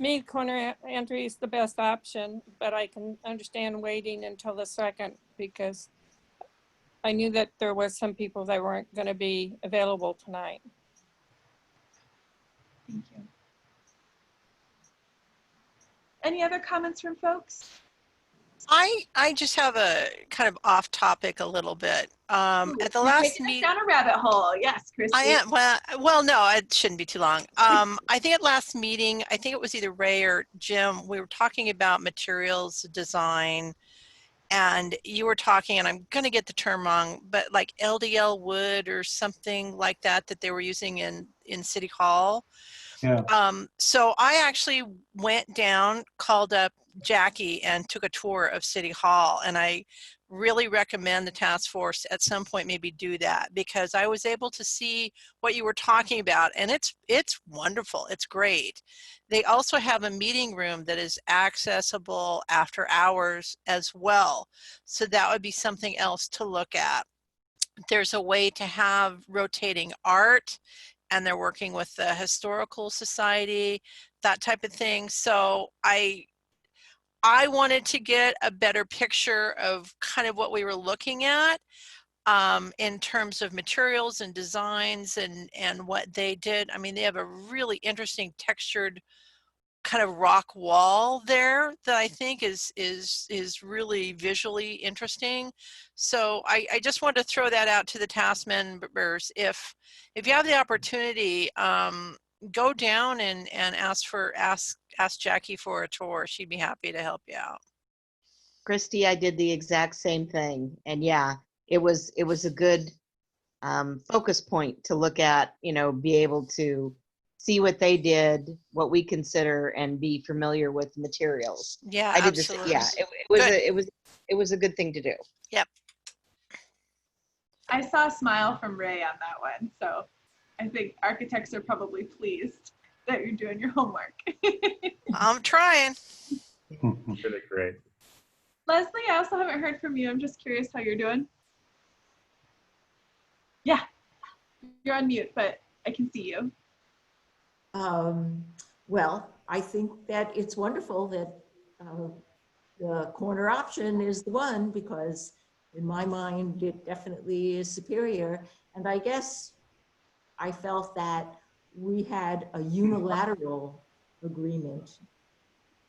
me, corner entry is the best option, but I can understand waiting until the 2nd because I knew that there was some people that weren't going to be available tonight. Thank you. Any other comments from folks? I just have a kind of off topic a little bit. At the last meeting, down a rabbit hole. Yes, Christy. I am. Well, no, it shouldn't be too long. I think at last meeting, I think it was either Ray or Jim, we were talking about materials design, and you were talking, and I'm going to get the term wrong, but like LDL wood or something like that they were using in City Hall. Yeah. So I actually went down, called up Jackie, and took a tour of City Hall, and I really recommend the task force at some point maybe do that, because I was able to see what you were talking about, and it's wonderful. It's great. They also have a meeting room that is accessible after hours as well, so that would be something else to look at. There's a way to have rotating art, and they're working with the Historical Society, that type of thing. So I wanted to get a better picture of kind of what we were looking at in terms of materials and designs and what they did. I mean, they have a really interesting textured kind of rock wall there that I think is really visually interesting. So I just wanted to throw that out to the task members. If you have the opportunity, go down and ask Jackie for a tour. She'd be happy to help you out. Christy, I did the exact same thing, and yeah, it was a good focus point to look at. Be able to see what they did, what we consider, and be familiar with the materials. Yeah, I did absolutely. this. Yeah, it was a good thing to do. Yep. I saw a smile from Ray on that one, so I think architects are probably pleased that you're doing your homework. I'm trying. Really great. Leslie, I also haven't heard from you. I'm just curious how you're doing. Yeah, you're on mute, but I can see you. Well, I think that it's wonderful that the corner option is the one, because in my mind, it definitely is superior. And I guess I felt that we had a unilateral agreement.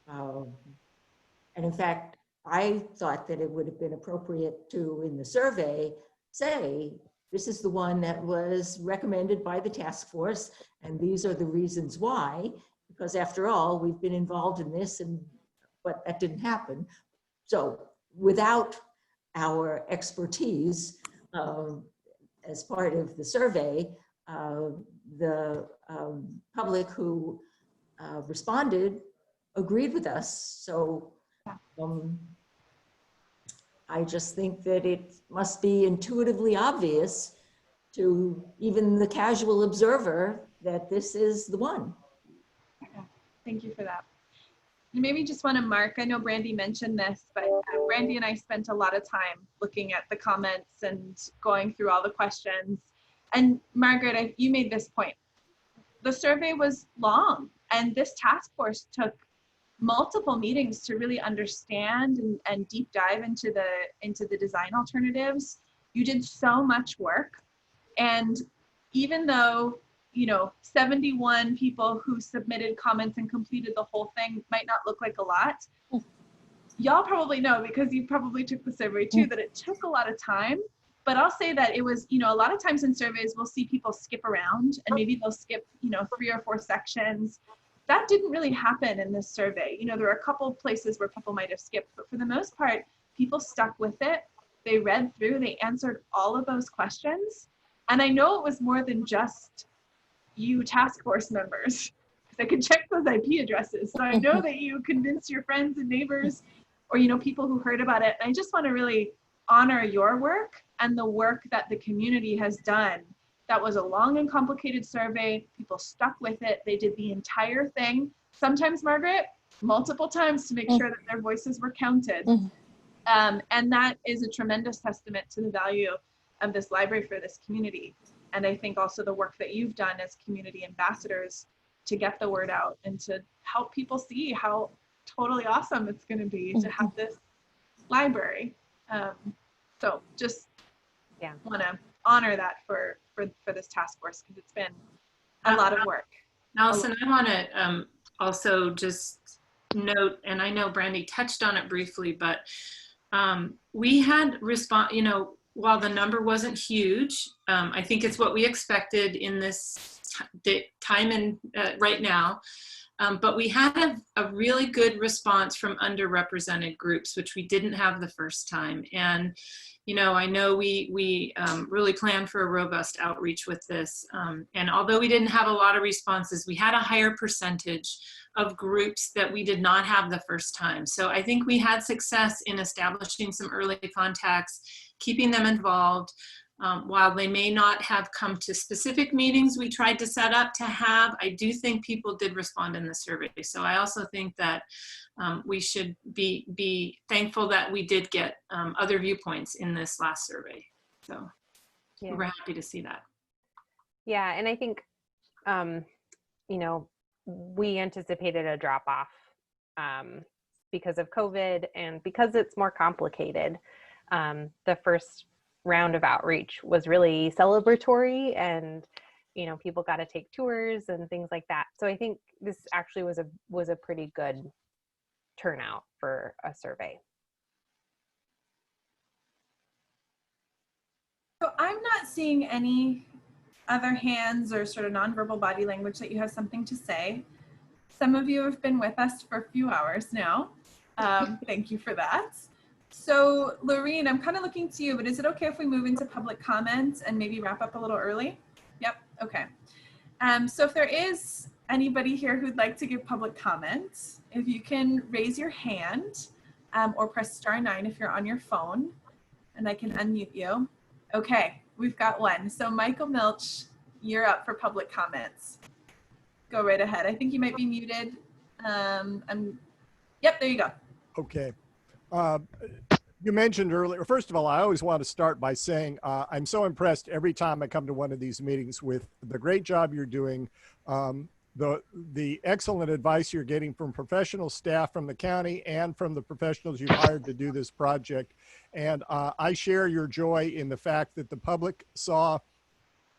And in fact, I thought that it would have been appropriate to, in the survey, say, this is the one that was recommended by the task force, and these are the reasons why, because after all, we've been involved in this, but that didn't happen. So without our expertise as part of the survey, the public who responded agreed with us. So I just think that it must be intuitively obvious to even the casual observer that this is the one. Yeah, thank you for that. And maybe just want to mark, I know Brandy mentioned this, but Brandy and I spent a lot of time looking at the comments and going through all the questions. And Margaret, you made this point. The survey was long, and this task force took multiple meetings to really understand and deep dive into the design alternatives. You did so much work, and even though 71 people who submitted comments and completed the whole thing might not look like a lot, y'all probably know, because you probably took the survey too, that it took a lot of time. But I'll say that it was, a lot of times in surveys we'll see people skip around, and maybe they'll skip 3 or 4 sections. That didn't really happen in this survey. There were a couple of places where people might have skipped, but for the most part, people stuck with it. They read through, they answered all of those questions. And I know it was more than just you task force members, because I could check those IP addresses. So I know that you convinced your friends and neighbors, or people who heard about it. And I just want to really honor your work and the work that the community has done. That was a long and complicated survey. People stuck with it. They did the entire thing. Sometimes, Margaret, multiple times to make sure that their voices were counted. And that is a tremendous testament to the value of this library for this community. And I think also the work that you've done as community ambassadors to get the word out and to help people see how totally awesome it's going to be to have this library. So just want to honor that for this task force, because it's been a lot of work. Allison, I want to also just note, and I know Brandy touched on it briefly, but we had while the number wasn't huge, I think it's what we expected in this time and right now. But we had a really good response from underrepresented groups, which we didn't have the first time. And, I know we really planned for a robust outreach with this. And although we didn't have a lot of responses, we had a higher percentage of groups that we did not have the first time. So I think we had success in establishing some early contacts, keeping them involved. While they may not have come to specific meetings we tried to set up to have, I do think people did respond in the survey. So I also think that we should be thankful that we did get other viewpoints in this last survey. So we're happy to see that. Yeah, and I think, we anticipated a drop off because of COVID and because it's more complicated. The first round of outreach was really celebratory, and people got to take tours and things like that. So I think this actually was a pretty good turnout for a survey. So I'm not seeing any other hands or sort of nonverbal body language that you have something to say. Some of you have been with us for a few hours now. Thank you for that. So Lorene, I'm kind of looking to you, but is it okay if we move into public comments and maybe wrap up a little early? Yep, okay. So if there is anybody here who'd like to give public comments, if you can raise your hand or press *9 if you're on your phone, and I can unmute you. Okay, we've got one. So Michael Milch, you're up for public comments. Go right ahead. I think you might be muted. Yep, there you go. Okay. You mentioned earlier, first of all, I always want to start by saying I'm so impressed every time I come to one of these meetings with the great job you're doing, the excellent advice you're getting from professional staff from the county and from the professionals you've hired to do this project. And I share your joy in the fact that the public saw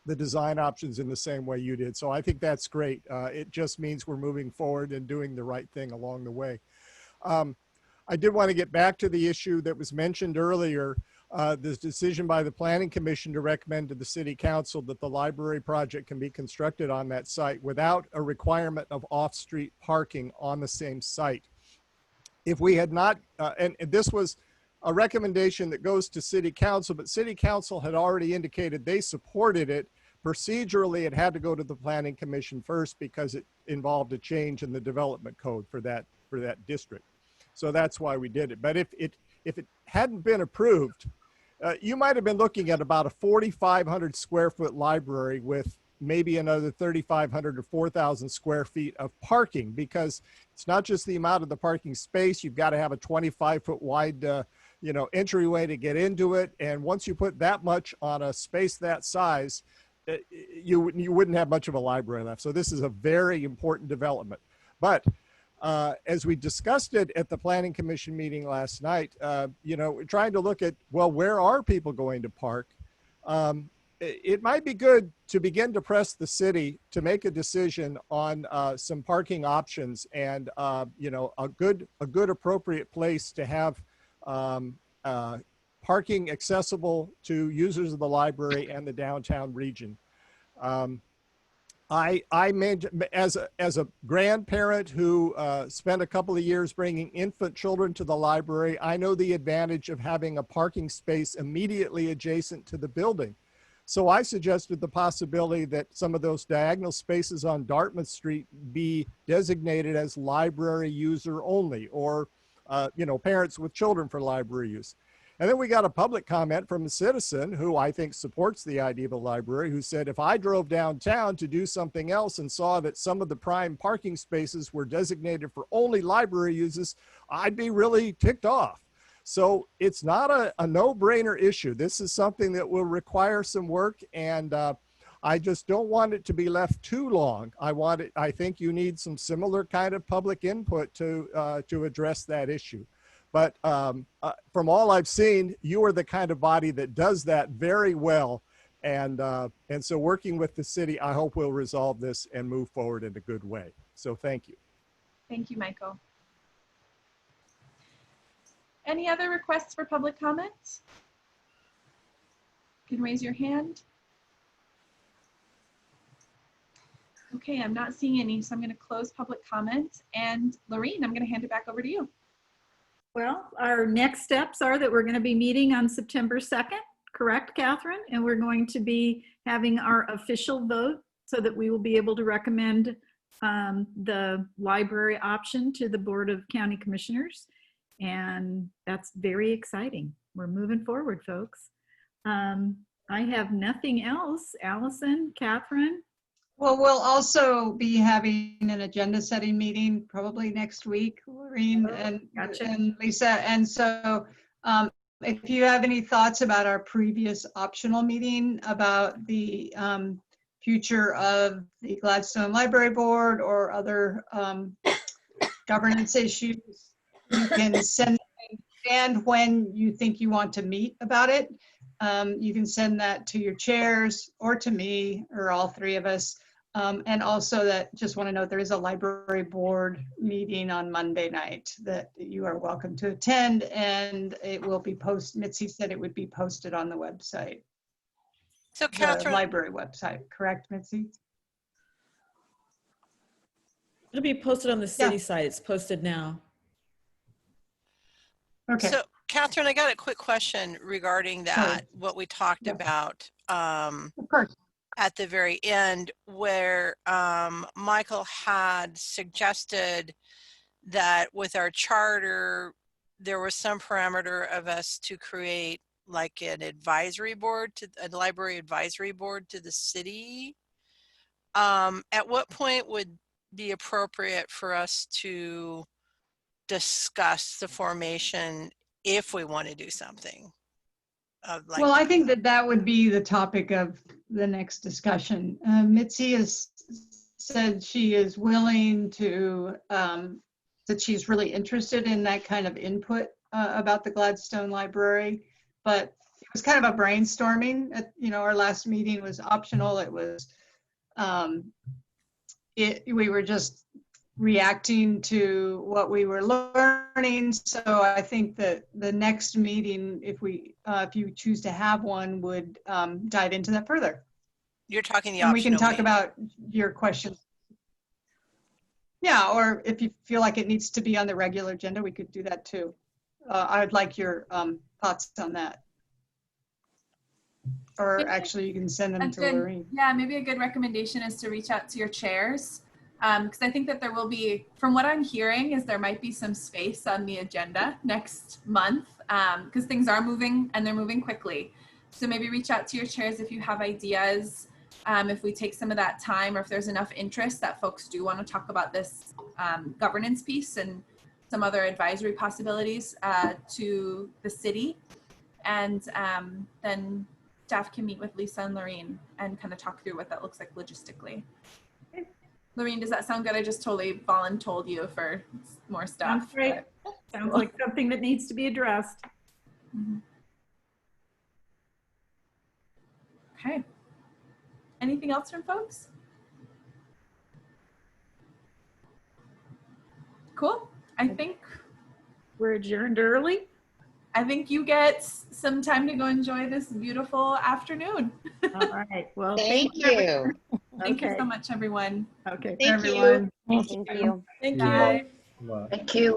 the design options in the same way you did. So I think that's great. It just means we're moving forward and doing the right thing along the way. I did want to get back to the issue that was mentioned earlier, this decision by the Planning Commission to recommend to the City Council that the library project can be constructed on that site without a requirement of off-street parking on the same site. If we had not, and this was a recommendation that goes to City Council, but City Council had already indicated they supported it. Procedurally, it had to go to the Planning Commission first because it involved a change in the development code for that district. So that's why we did it. But if it hadn't been approved, you might have been looking at about a 4,500 square foot library with maybe another 3,500 or 4,000 square feet of parking, because it's not just the amount of the parking space. You've got to have a 25-foot wide entryway to get into it. And once you put that much on a space that size, you wouldn't have much of a library left. So this is a very important development. But as we discussed it at the Planning Commission meeting last night, we're trying to look at, well, where are people going to park? It might be good to begin to press the city to make a decision on some parking options and, a good appropriate place to have parking accessible to users of the library and the downtown region. I as a grandparent who spent a couple of years bringing infant children to the library, I know the advantage of having a parking space immediately adjacent to the building. So I suggested the possibility that some of those diagonal spaces on Dartmouth Street be designated as library user only, or parents with children for library use. And then we got a public comment from a citizen who I think supports the idea of a library, who said, if I drove downtown to do something else and saw that some of the prime parking spaces were designated for only library uses, I'd be really ticked off. So it's not a no-brainer issue. This is something that will require some work, and I just don't want it to be left too long. I think you need some similar kind of public input to address that issue. But from all I've seen, you are the kind of body that does that very well. And so working with the city, I hope we'll resolve this and move forward in a good way. So thank you. Thank you, Michael. Any other requests for public comments? You can raise your hand. Okay, I'm not seeing any, so I'm going to close public comments. And Lorene, I'm going to hand it back over to you. Well, our next steps are that we're going to be meeting on September 2nd, correct, Catherine? And we're going to be having our official vote so that we will be able to recommend the library option to the Board of County Commissioners. And that's very exciting. We're moving forward, folks. I have nothing else. Allison, Catherine? Well, we'll also be having an agenda setting meeting probably next week, Lorene and Lisa. And so if you have any thoughts about our previous optional meeting about the future of the Gladstone Library Board or other governance issues, you can send, and when you think you want to meet about it, you can send that to your chairs or to me or all three of us. And also that, just want to note, there is a library board meeting on Monday night that you are welcome to attend, and it will be posted. Mitzi said it would be posted on the website. So Catherine, the library website, correct, Mitzi? It'll be posted on the city site. It's posted now. Okay. So Catherine, I got a quick question regarding that, what we talked about. Of course. At the very end, where Michael had suggested that with our charter, there was some parameter of us to create like an advisory board, to a library advisory board to the city. At what point would be appropriate for us to discuss the formation if we want to do something? Well, I think that would be the topic of the next discussion. Mitzi is said she is willing to, that she's really interested in that kind of input about the Gladstone Library. But it was kind of a brainstorming. Our last meeting was optional. It was, we were just reacting to what we were learning. So I think that the next meeting, if you choose to have one, would dive into that further. You're talking the and we can optional talk meeting. about your questions. Yeah, or if you feel like it needs to be on the regular agenda, we could do that too. I'd like your thoughts on that. Or actually, you can send them to Lorraine. Yeah, maybe a good recommendation is to reach out to your chairs. Because I think that there will be, from what I'm hearing, is there might be some space on the agenda next month because things are moving and they're moving quickly. So maybe reach out to your chairs if you have ideas. If we take some of that time, or if there's enough interest that folks do want to talk about this governance piece and some other advisory possibilities to the city. And then staff can meet with Lisa and Lorraine and kind of talk through what that looks like logistically. Lorraine, does that sound good? I just totally voluntold you for more stuff. Sounds great. Sounds like something that needs to be addressed. Mm-hmm. Okay. Anything else from folks? Cool. I think we're adjourned early. I think you get some time to go enjoy this beautiful afternoon. All right. Well, Thank you. Thank you so much, everyone. Okay. Thank Everyone. you. Thank you. Thank Bye. you. Well, Thank you.